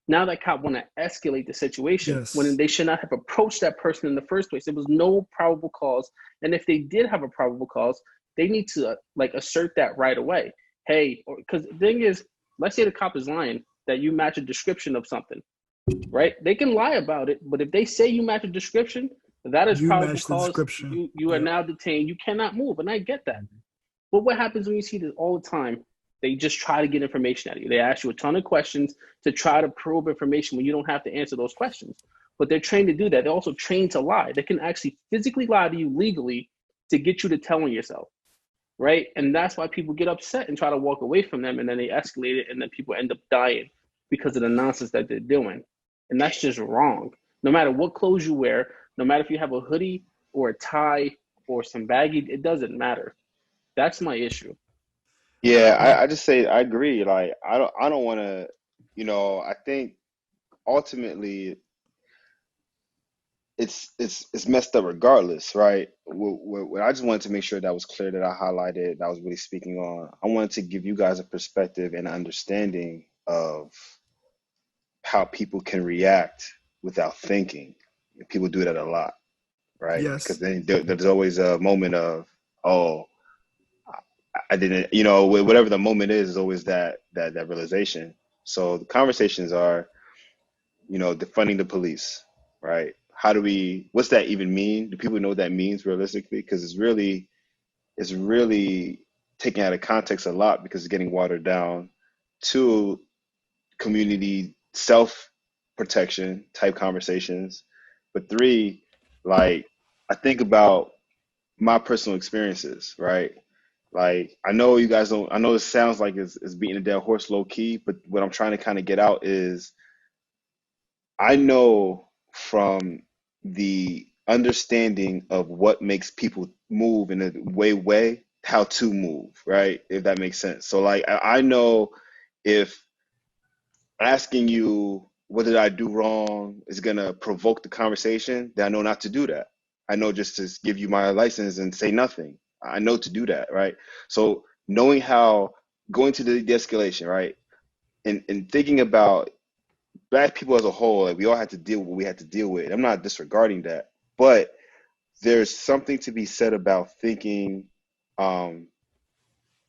[SPEAKER 4] now that cop want to escalate the situation when they should not have approached that person in the first place. There was no probable cause. And if they did have a probable cause, they need to like assert that right away. Hey, because the thing is, let's say the cop is lying that you match a description of something, right? They can lie about it, but if they say you match a description, that is probable cause. You are now detained. You cannot move, and I get that. But what happens when you see this all the time? They just try to get information out of you. They ask you a ton of questions to try to probe information when you don't have to answer those questions. But they're trained to do that. They're also trained to lie. They can actually physically lie to you legally to get you to tell on yourself, right? And that's why people get upset and try to walk away from them, and then they escalate it, and then people end up dying because of the nonsense that they're doing. And that's just wrong. No matter what clothes you wear, no matter if you have a hoodie or a tie or some baggy, it doesn't matter. That's my issue.
[SPEAKER 9] Yeah, I just say I agree. Like I don't want to, I think ultimately it's messed up regardless, right? What I just wanted to make sure that was clear, that I highlighted, that I was really speaking on. I wanted to give you guys a perspective and understanding of how people can react without thinking. People do that a lot, right?
[SPEAKER 6] Yes.
[SPEAKER 9] Because then there's always a moment of, oh, I didn't, whatever the moment is always that realization. So the conversations are, defunding the police, right? What's that even mean? Do people know what that means realistically? Because it's really taken out of context a lot, because it's getting watered down to community self-protection type conversations. But 3, like, I think about my personal experiences, right? Like, I know you guys don't, I know it sounds like it's beating a dead horse low key, but what I'm trying to kind of get out is I know from the understanding of what makes people move in a way how to move, right? If that makes sense. So like I know if asking you what did I do wrong is gonna provoke the conversation, then I know not to do that. I know just to give you my license and say nothing. I know to do that, right? So knowing how going to the de-escalation, right? And thinking about Black people as a whole, like we all had to deal with what we had to deal with. I'm not disregarding that, but there's something to be said about thinking,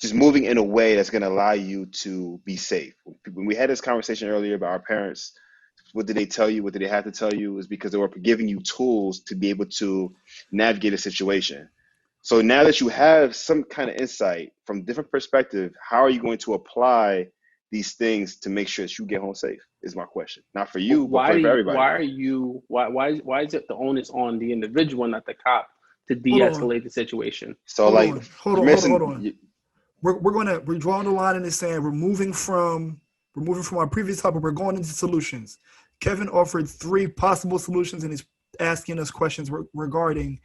[SPEAKER 9] just moving in a way that's going to allow you to be safe. When we had this conversation earlier about our parents, what did they tell you? What did they have to tell you? Is because they were giving you tools to be able to navigate a situation. So now that you have some kind of insight from different perspective, how are you going to apply these things to make sure that you get home safe? Is my question. Not for you, but for everybody.
[SPEAKER 4] Why is it the onus on the individual, not the cop, to de-escalate the situation?
[SPEAKER 9] So
[SPEAKER 6] hold on. We're drawing the line in the sand. We're moving from our previous topic. We're going into solutions. Kevin offered 3 possible solutions and he's asking us questions regarding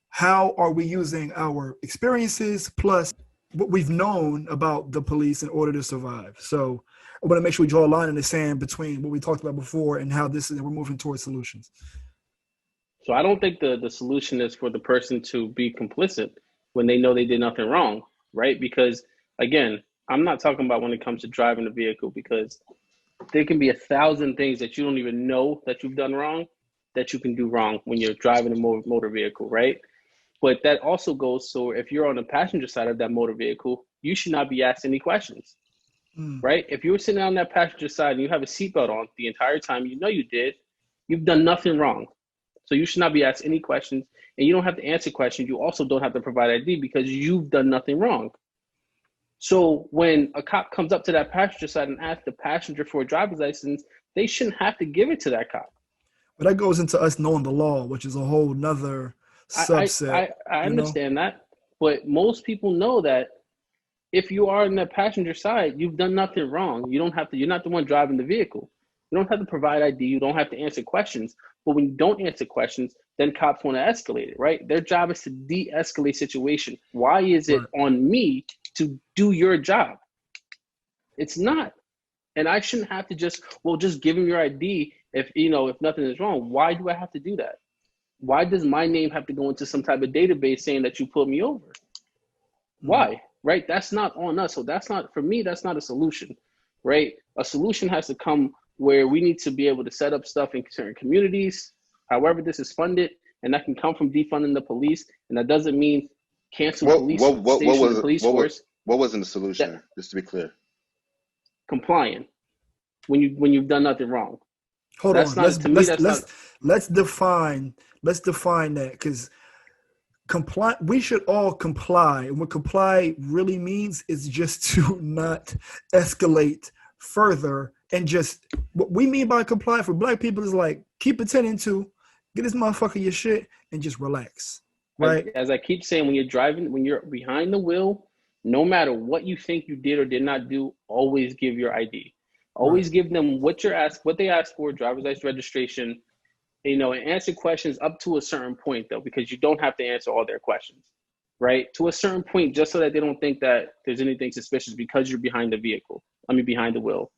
[SPEAKER 6] how are we using our experiences plus what we've known about the police in order to survive. So I want to make sure we draw a line in the sand between what we talked about before and how we're moving towards solutions.
[SPEAKER 4] So I don't think the solution is for the person to be complicit when they know they did nothing wrong, right? Because again, I'm not talking about when it comes to driving a vehicle, because there can be 1,000 things that you don't even know that you've done wrong that you can do wrong when you're driving a motor vehicle, right? But that also goes, so if you're on the passenger side of that motor vehicle, you should not be asked any questions, right? If you're sitting on that passenger side and you have a seatbelt on the entire time, you know you did, you've done nothing wrong. So you should not be asked any questions, and you don't have to answer questions. You also don't have to provide ID because you've done nothing wrong. So when a cop comes up to that passenger side and asks the passenger for a driver's license, they shouldn't have to give it to that cop.
[SPEAKER 6] But that goes into us knowing the law, which is a whole nother subset.
[SPEAKER 4] I understand that, but most people know that if you are in the passenger side, you've done nothing wrong. You don't have to. You're not the one driving the vehicle. You don't have to provide ID. You don't have to answer questions. But when you don't answer questions, then cops want to escalate it, right? Their job is to de-escalate situation. Why is it on me to do your job? It's not. And I shouldn't have to just give him your ID if nothing is wrong. Why do I have to do that? Why does my name have to go into some type of database saying that you pulled me over? Why? Right? That's not on us. So that's not, for me, that's not a solution, right? A solution has to come where we need to be able to set up stuff in certain communities, however this is funded, and that can come from defunding the police. And that doesn't mean cancel police station, police force.
[SPEAKER 9] What wasn't the solution, just to be clear?
[SPEAKER 4] Complying when you've done nothing wrong.
[SPEAKER 6] Hold on. Let's define that, because comply. We should all comply, and what comply really means is just to not escalate further. And just what we mean by comply for Black people is like keep attending to, get this motherfucker your shit, and just relax. Right?
[SPEAKER 4] As I keep saying, when you're driving, when you're behind the wheel, no matter what you think you did or did not do, always give your ID. Always give them what they ask for, driver's license, registration, and answer questions up to a certain point, though, because you don't have to answer all their questions, right? To a certain point, just so that they don't think that there's anything suspicious because you're behind the wheel.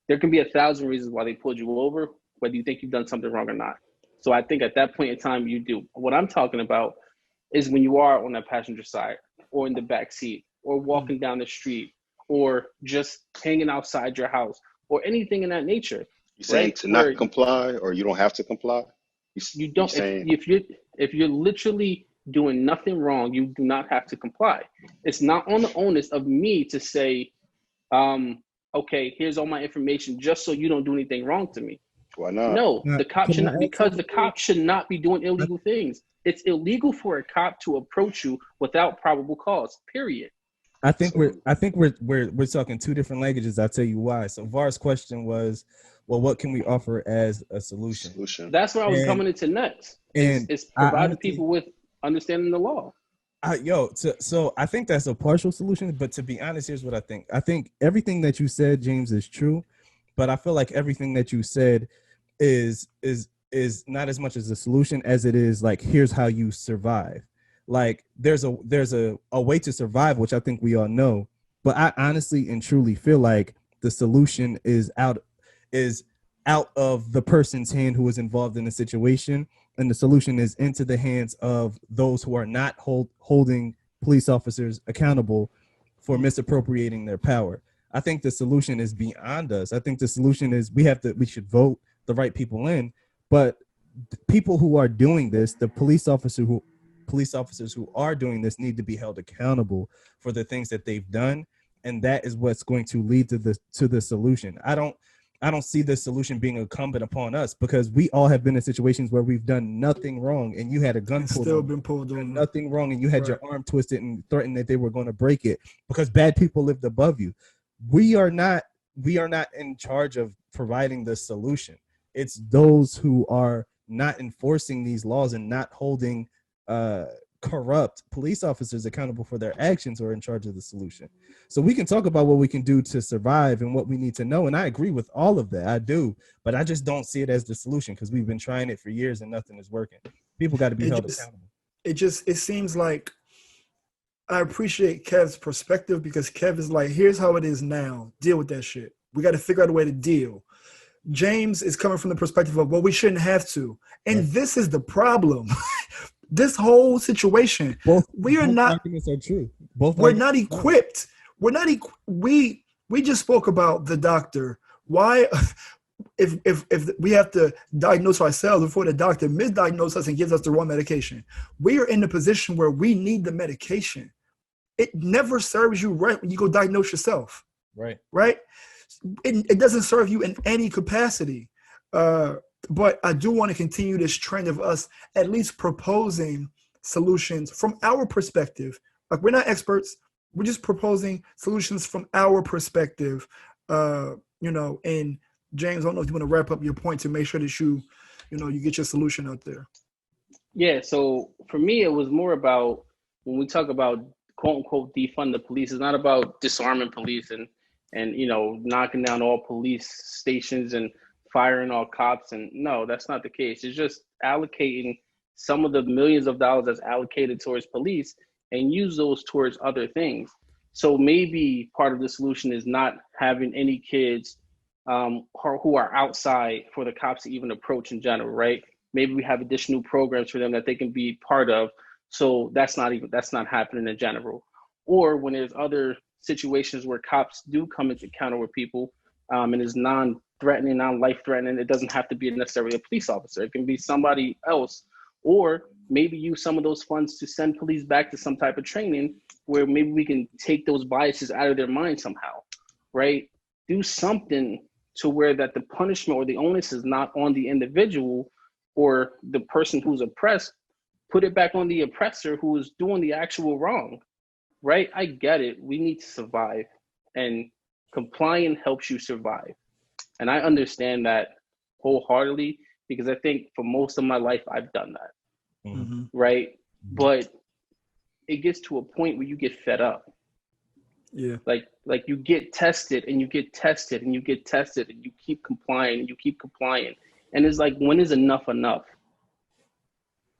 [SPEAKER 4] There can be 1,000 reasons why they pulled you over, whether you think you've done something wrong or not. So I think at that point in time, you do. What I'm talking about is when you are on that passenger side or in the back seat or walking down the street or just hanging outside your house or anything in that nature.
[SPEAKER 9] You're saying to not comply, or you don't have to comply?
[SPEAKER 4] You don't. If you're literally doing nothing wrong, you do not have to comply. It's not on the onus of me to say, okay, here's all my information just so you don't do anything wrong to me.
[SPEAKER 9] Why not?
[SPEAKER 4] No, the cop should not, because the cop should not be doing illegal things. It's illegal for a cop to approach you without probable cause, period.
[SPEAKER 5] I think we're talking 2 different languages. I'll tell you why. So Var's question was, well, what can we offer as a solution?
[SPEAKER 4] That's where I was coming into next. It's providing people with understanding the law.
[SPEAKER 5] So I think that's a partial solution, but to be honest, here's what I think. I think everything that you said, James, is true, but I feel like everything that you said is is not as much as a solution as it is like, here's how you survive. Like there's a way to survive, which I think we all know, but I honestly and truly feel like the solution is out of the person's hand who is involved in the situation, and the solution is into the hands of those who are not holding police officers accountable for misappropriating their power. I think the solution is beyond us. I think the solution is we should vote the right people in, but people who are doing this, the police officers who are doing this need to be held accountable for the things that they've done, and that is what's going to lead to the solution. I don't see the solution being incumbent upon us, because we all have been in situations where we've done nothing wrong and you had a gun pulled on, nothing wrong, and you had your arm twisted and threatened that they were going to break it because bad people lived above you. We are not in charge of providing the solution. It's those who are not enforcing these laws and not holding corrupt police officers accountable for their actions or in charge of the solution. So we can talk about what we can do to survive and what we need to know, and I agree with all of that. I do, but I just don't see it as the solution, because we've been trying it for years and nothing is working. People got to be held accountable. It
[SPEAKER 6] seems like I appreciate Kev's perspective, because Kev is like, here's how it is now. Deal with that shit. We got to figure out a way to deal. James is coming from the perspective of, well, we shouldn't have to. And this is the problem. This whole situation, both arguments are true. We're not equipped. We just spoke about the doctor. Why, if we have to diagnose ourselves before the doctor misdiagnoses us and gives us the wrong medication, we are in the position where we need the medication. It never serves you right when you go diagnose yourself. Right. It doesn't serve you in any capacity. But I do want to continue this trend of us at least proposing solutions from our perspective. Like, we're not experts. We're just proposing solutions from our perspective. And James, I don't know if you want to wrap up your point to make sure that you get your solution out there.
[SPEAKER 4] Yeah. So for me, it was more about, when we talk about quote unquote defund the police, it's not about disarming police and knocking down all police stations and firing all cops. And no, that's not the case. It's just allocating some of the millions of dollars that's allocated towards police and use those towards other things. So maybe part of the solution is not having any kids who are outside for the cops to even approach in general, right? Maybe we have additional programs for them that they can be part of. So that's not happening in general. Or when there's other situations where cops do come into encounter with people, and is non-threatening, non-life-threatening, it doesn't have to be necessarily a police officer. It can be somebody else. Or maybe use some of those funds to send police back to some type of training where maybe we can take those biases out of their mind somehow, right? Do something to where that the punishment or the onus is not on the individual or the person who's oppressed. Put it back on the oppressor who is doing the actual wrong, right? I get it. We need to survive, and complying helps you survive. And I understand that wholeheartedly, because I think for most of my life, I've done that, right? But it gets to a point where you get fed up.
[SPEAKER 6] Yeah.
[SPEAKER 4] Like you get tested and you get tested and you get tested and you keep complying and you keep complying. And it's like, when is enough enough?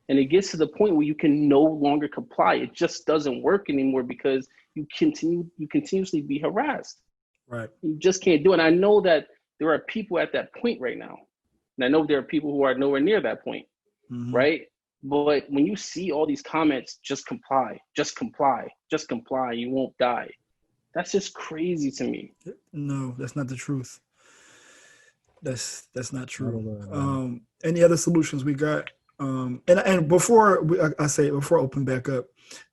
[SPEAKER 4] And it gets to the point where you can no longer comply. It just doesn't work anymore because you continuously be harassed.
[SPEAKER 6] Right.
[SPEAKER 4] You just can't do it. And I know that there are people at that point right now. And I know there are people who are nowhere near that point, right? But when you see all these comments, just comply, you won't die. That's just crazy to me.
[SPEAKER 6] No, that's not the truth. That's not true. Any other solutions we got? And before I open back up,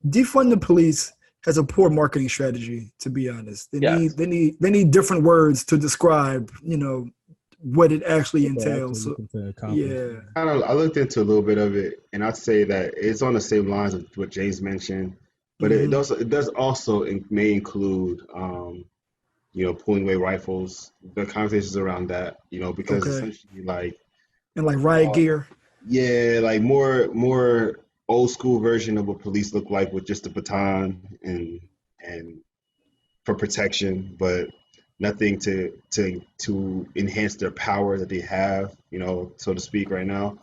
[SPEAKER 6] defund the police has a poor marketing strategy, to be honest. They need different words to describe, what it actually entails. So, yeah.
[SPEAKER 9] I looked into a little bit of it, and I'd say that it's on the same lines of what James mentioned, but it does also may include pulling away rifles, the conversations around that, because essentially like
[SPEAKER 6] riot gear.
[SPEAKER 9] Yeah, like more old school version of what police look like, with just a baton and for protection. But
[SPEAKER 8] nothing to enhance their power that they have, so to speak, right now.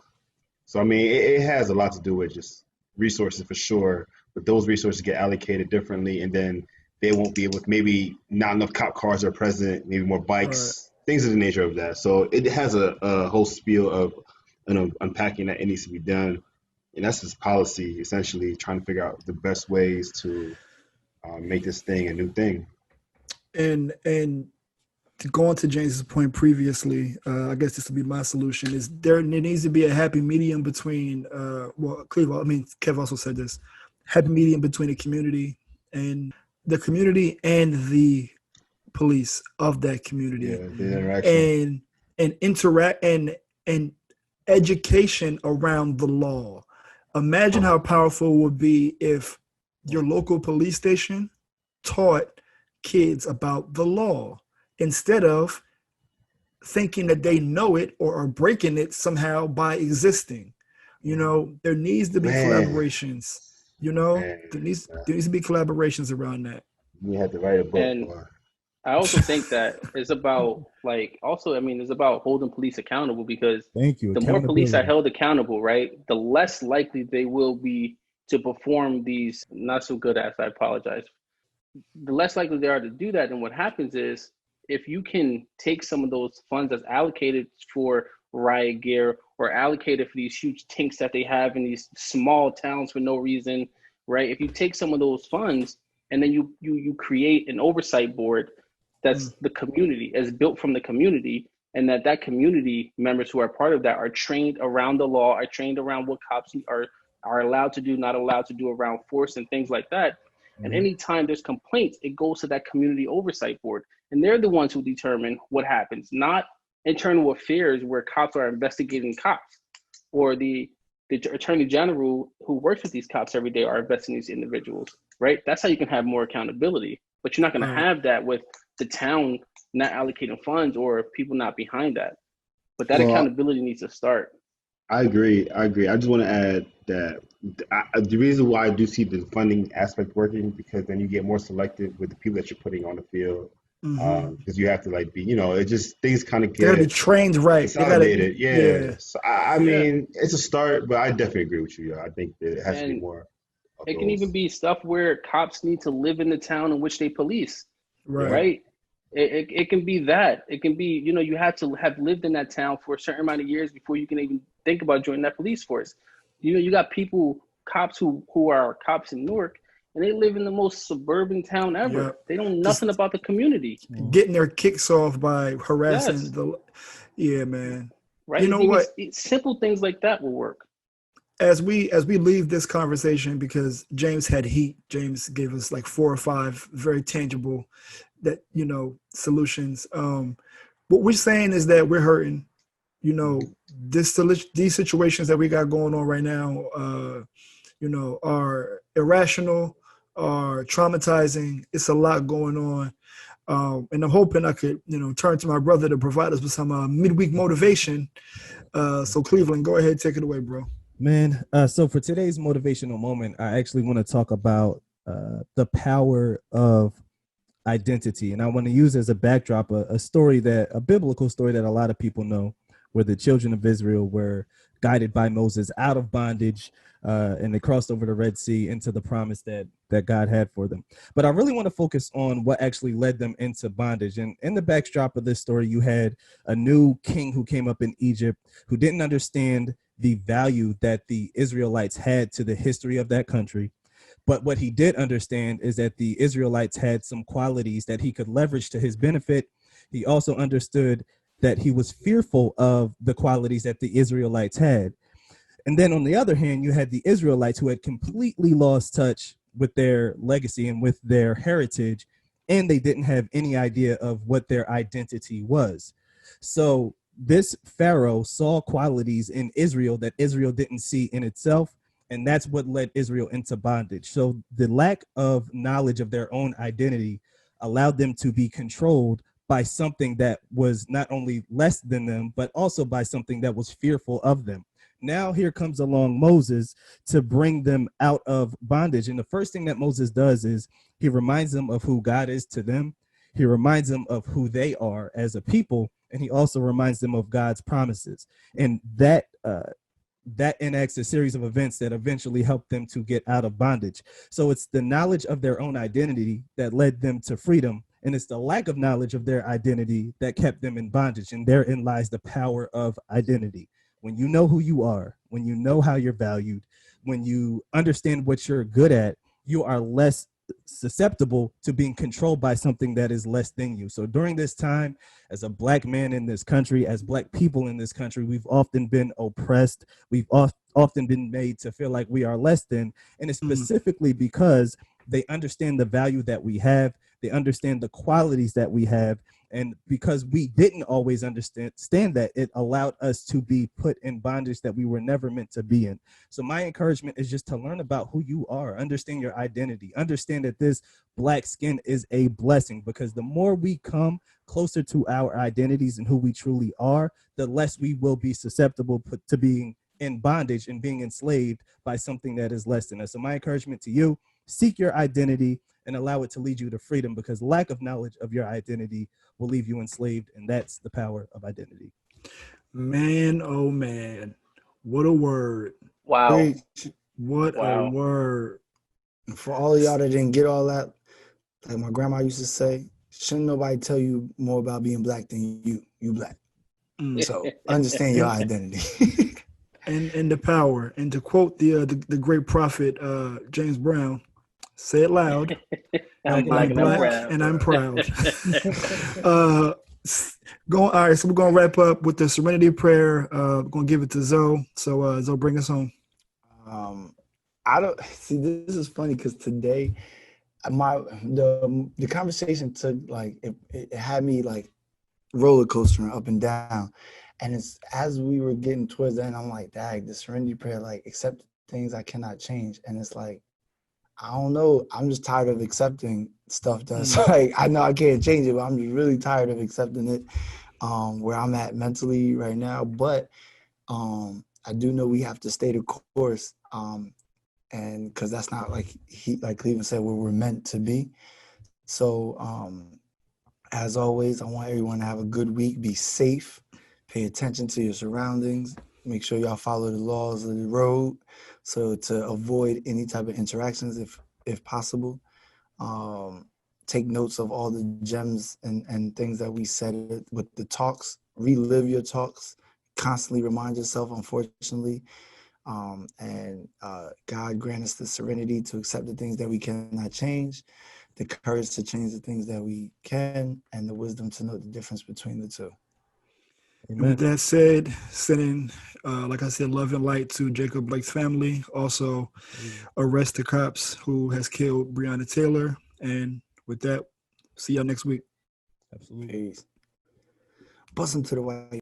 [SPEAKER 8] So I mean, it has a lot to do with just resources for sure, but those resources get allocated differently, and then they won't be able to, maybe not enough cop cars are present, maybe more bikes, things of the nature of that. So it has a whole spiel of unpacking that it needs to be done. And that's just policy, essentially trying to figure out the best ways to make this thing a new thing.
[SPEAKER 6] And to go on to James's point previously, I guess this would be my solution, is there needs to be a happy medium between, Kev also said this, happy medium between the community and the police of that community.
[SPEAKER 8] Yeah, the interaction.
[SPEAKER 6] And interact and education around the law. Imagine how powerful it would be if your local police station taught kids about the law instead of thinking that they know it or are breaking it somehow by existing. There needs to be collaborations. There needs to be collaborations around that.
[SPEAKER 8] We had to write a book.
[SPEAKER 4] And I also think that it's about it's about holding police accountable, because the more police are held accountable, right, the less likely they will be to perform these not so good acts. I apologize. The less likely they are to do that. And what happens is, if you can take some of those funds that's allocated for riot gear or allocated for these huge tanks that they have in these small towns for no reason, right? If you take some of those funds and then you create an oversight board that's the community, is built from the community, and that community members who are part of that are trained around the law, are trained around what cops are allowed to do, not allowed to do around force and things like that. And anytime there's complaints, it goes to that community oversight board. And they're the ones who determine what happens, not internal affairs where cops are investigating cops, or the attorney general who works with these cops every day are investigating these individuals, right? That's how you can have more accountability. But you're not going to have that with the town not allocating funds or people not behind that. But that accountability needs to start.
[SPEAKER 8] I agree. I just want to add that the reason why I do see the funding aspect working, because then you get more selective with the people that you're putting on the field. Because you have to it just, things kind of get,
[SPEAKER 6] they gotta be trained right.
[SPEAKER 8] Consolidated. Yeah. So I mean, it's a start, but I definitely agree with you. I think it has to be more.
[SPEAKER 4] It can even be stuff where cops need to live in the town in which they police. Right. It can be that. It can be, you have to have lived in that town for a certain amount of years before you can even think about joining that police force. You got cops who are cops in Newark, and they live in the most suburban town ever. Yep. They don't know nothing about the community.
[SPEAKER 6] Getting their kicks off by harassing man.
[SPEAKER 4] Right. What? Simple things like that will work.
[SPEAKER 6] As we leave this conversation, because James had heat, James gave us like 4 or 5 very tangible solutions. What we're saying is that we're hurting. These situations that we got going on right now, are irrational, are traumatizing. It's a lot going on. And I'm hoping I could, turn to my brother to provide us with some midweek motivation. So Cleveland, go ahead, take it away, bro.
[SPEAKER 5] Man, so for today's motivational moment, I actually want to talk about the power of identity. And I want to use as a backdrop a biblical story that a lot of people know, where the children of Israel were guided by Moses out of bondage, and they crossed over the Red Sea into the promise that God had for them. But I really want to focus on what actually led them into bondage. And in the backdrop of this story, you had a new king who came up in Egypt who didn't understand the value that the Israelites had to the history of that country. But what he did understand is that the Israelites had some qualities that he could leverage to his benefit. He also understood that he was fearful of the qualities that the Israelites had. And then on the other hand, you had the Israelites who had completely lost touch with their legacy and with their heritage, and they didn't have any idea of what their identity was. So this Pharaoh saw qualities in Israel that Israel didn't see in itself, and that's what led Israel into bondage. So the lack of knowledge of their own identity allowed them to be controlled by something that was not only less than them, but also by something that was fearful of them. Now here comes along Moses to bring them out of bondage. And the first thing that Moses does is he reminds them of who God is to them. He reminds them of who they are as a people, and he also reminds them of God's promises. And that enacts a series of events that eventually help them to get out of bondage. So it's the knowledge of their own identity that led them to freedom, and it's the lack of knowledge of their identity that kept them in bondage. And therein lies the power of identity. When you know who you are, when you know how you're valued, when you understand what you're good at, you are less susceptible to being controlled by something that is less than you. So during this time, as a Black man in this country, as Black people in this country, we've often been oppressed. We've often been made to feel like we are less than, and it's specifically because they understand the value that we have. They understand the qualities that we have. And because we didn't always understand that, it allowed us to be put in bondage that we were never meant to be in. So my encouragement is just to learn about who you are, understand your identity, understand that this Black skin is a blessing, because the more we come closer to our identities and who we truly are, the less we will be susceptible to being in bondage and being enslaved by something that is less than us. So my encouragement to you, seek your identity and allow it to lead you to freedom, because lack of knowledge of your identity will leave you enslaved, and that's the power of identity.
[SPEAKER 6] Man, oh man, what a word.
[SPEAKER 4] Wow.
[SPEAKER 6] What
[SPEAKER 4] Wow.
[SPEAKER 6] a word.
[SPEAKER 7] And for all of y'all that didn't get all that, like my grandma used to say, shouldn't nobody tell you more about being Black than you Black. So understand your identity.
[SPEAKER 6] and the power. And to quote the great prophet James Brown, say it loud.
[SPEAKER 4] I'm Black and I'm proud.
[SPEAKER 6] And I'm proud. All right, so we're gonna wrap up with the Serenity Prayer. We're gonna give it to Zoe. So Zoe, bring us home.
[SPEAKER 7] I don't see. This is funny because today, the conversation took like it had me like roller coastering up and down, and it's as we were getting towards the end, I'm like, dang, the Serenity Prayer, like accept things I cannot change, and it's like, I don't know. I'm just tired of accepting stuff that's like, I know I can't change it, but I'm just really tired of accepting it where I'm at mentally right now. But I do know we have to stay the course. And because that's not like Cleveland said, where we're meant to be. So as always, I want everyone to have a good week. Be safe. Pay attention to your surroundings. Make sure y'all follow the laws of the road, so to avoid any type of interactions if possible. Take notes of all the gems and things that we said with the talks. Relive your talks. Constantly remind yourself, unfortunately. And God grant us the serenity to accept the things that we cannot change, the courage to change the things that we can, and the wisdom to know the difference between the two.
[SPEAKER 6] And with that said, sending, like I said, love and light to Jacob Blake's family. Also, arrest the cops who has killed Breonna Taylor. And with that, see y'all next week.
[SPEAKER 5] Absolutely.
[SPEAKER 7] Peace. Bust them to the white.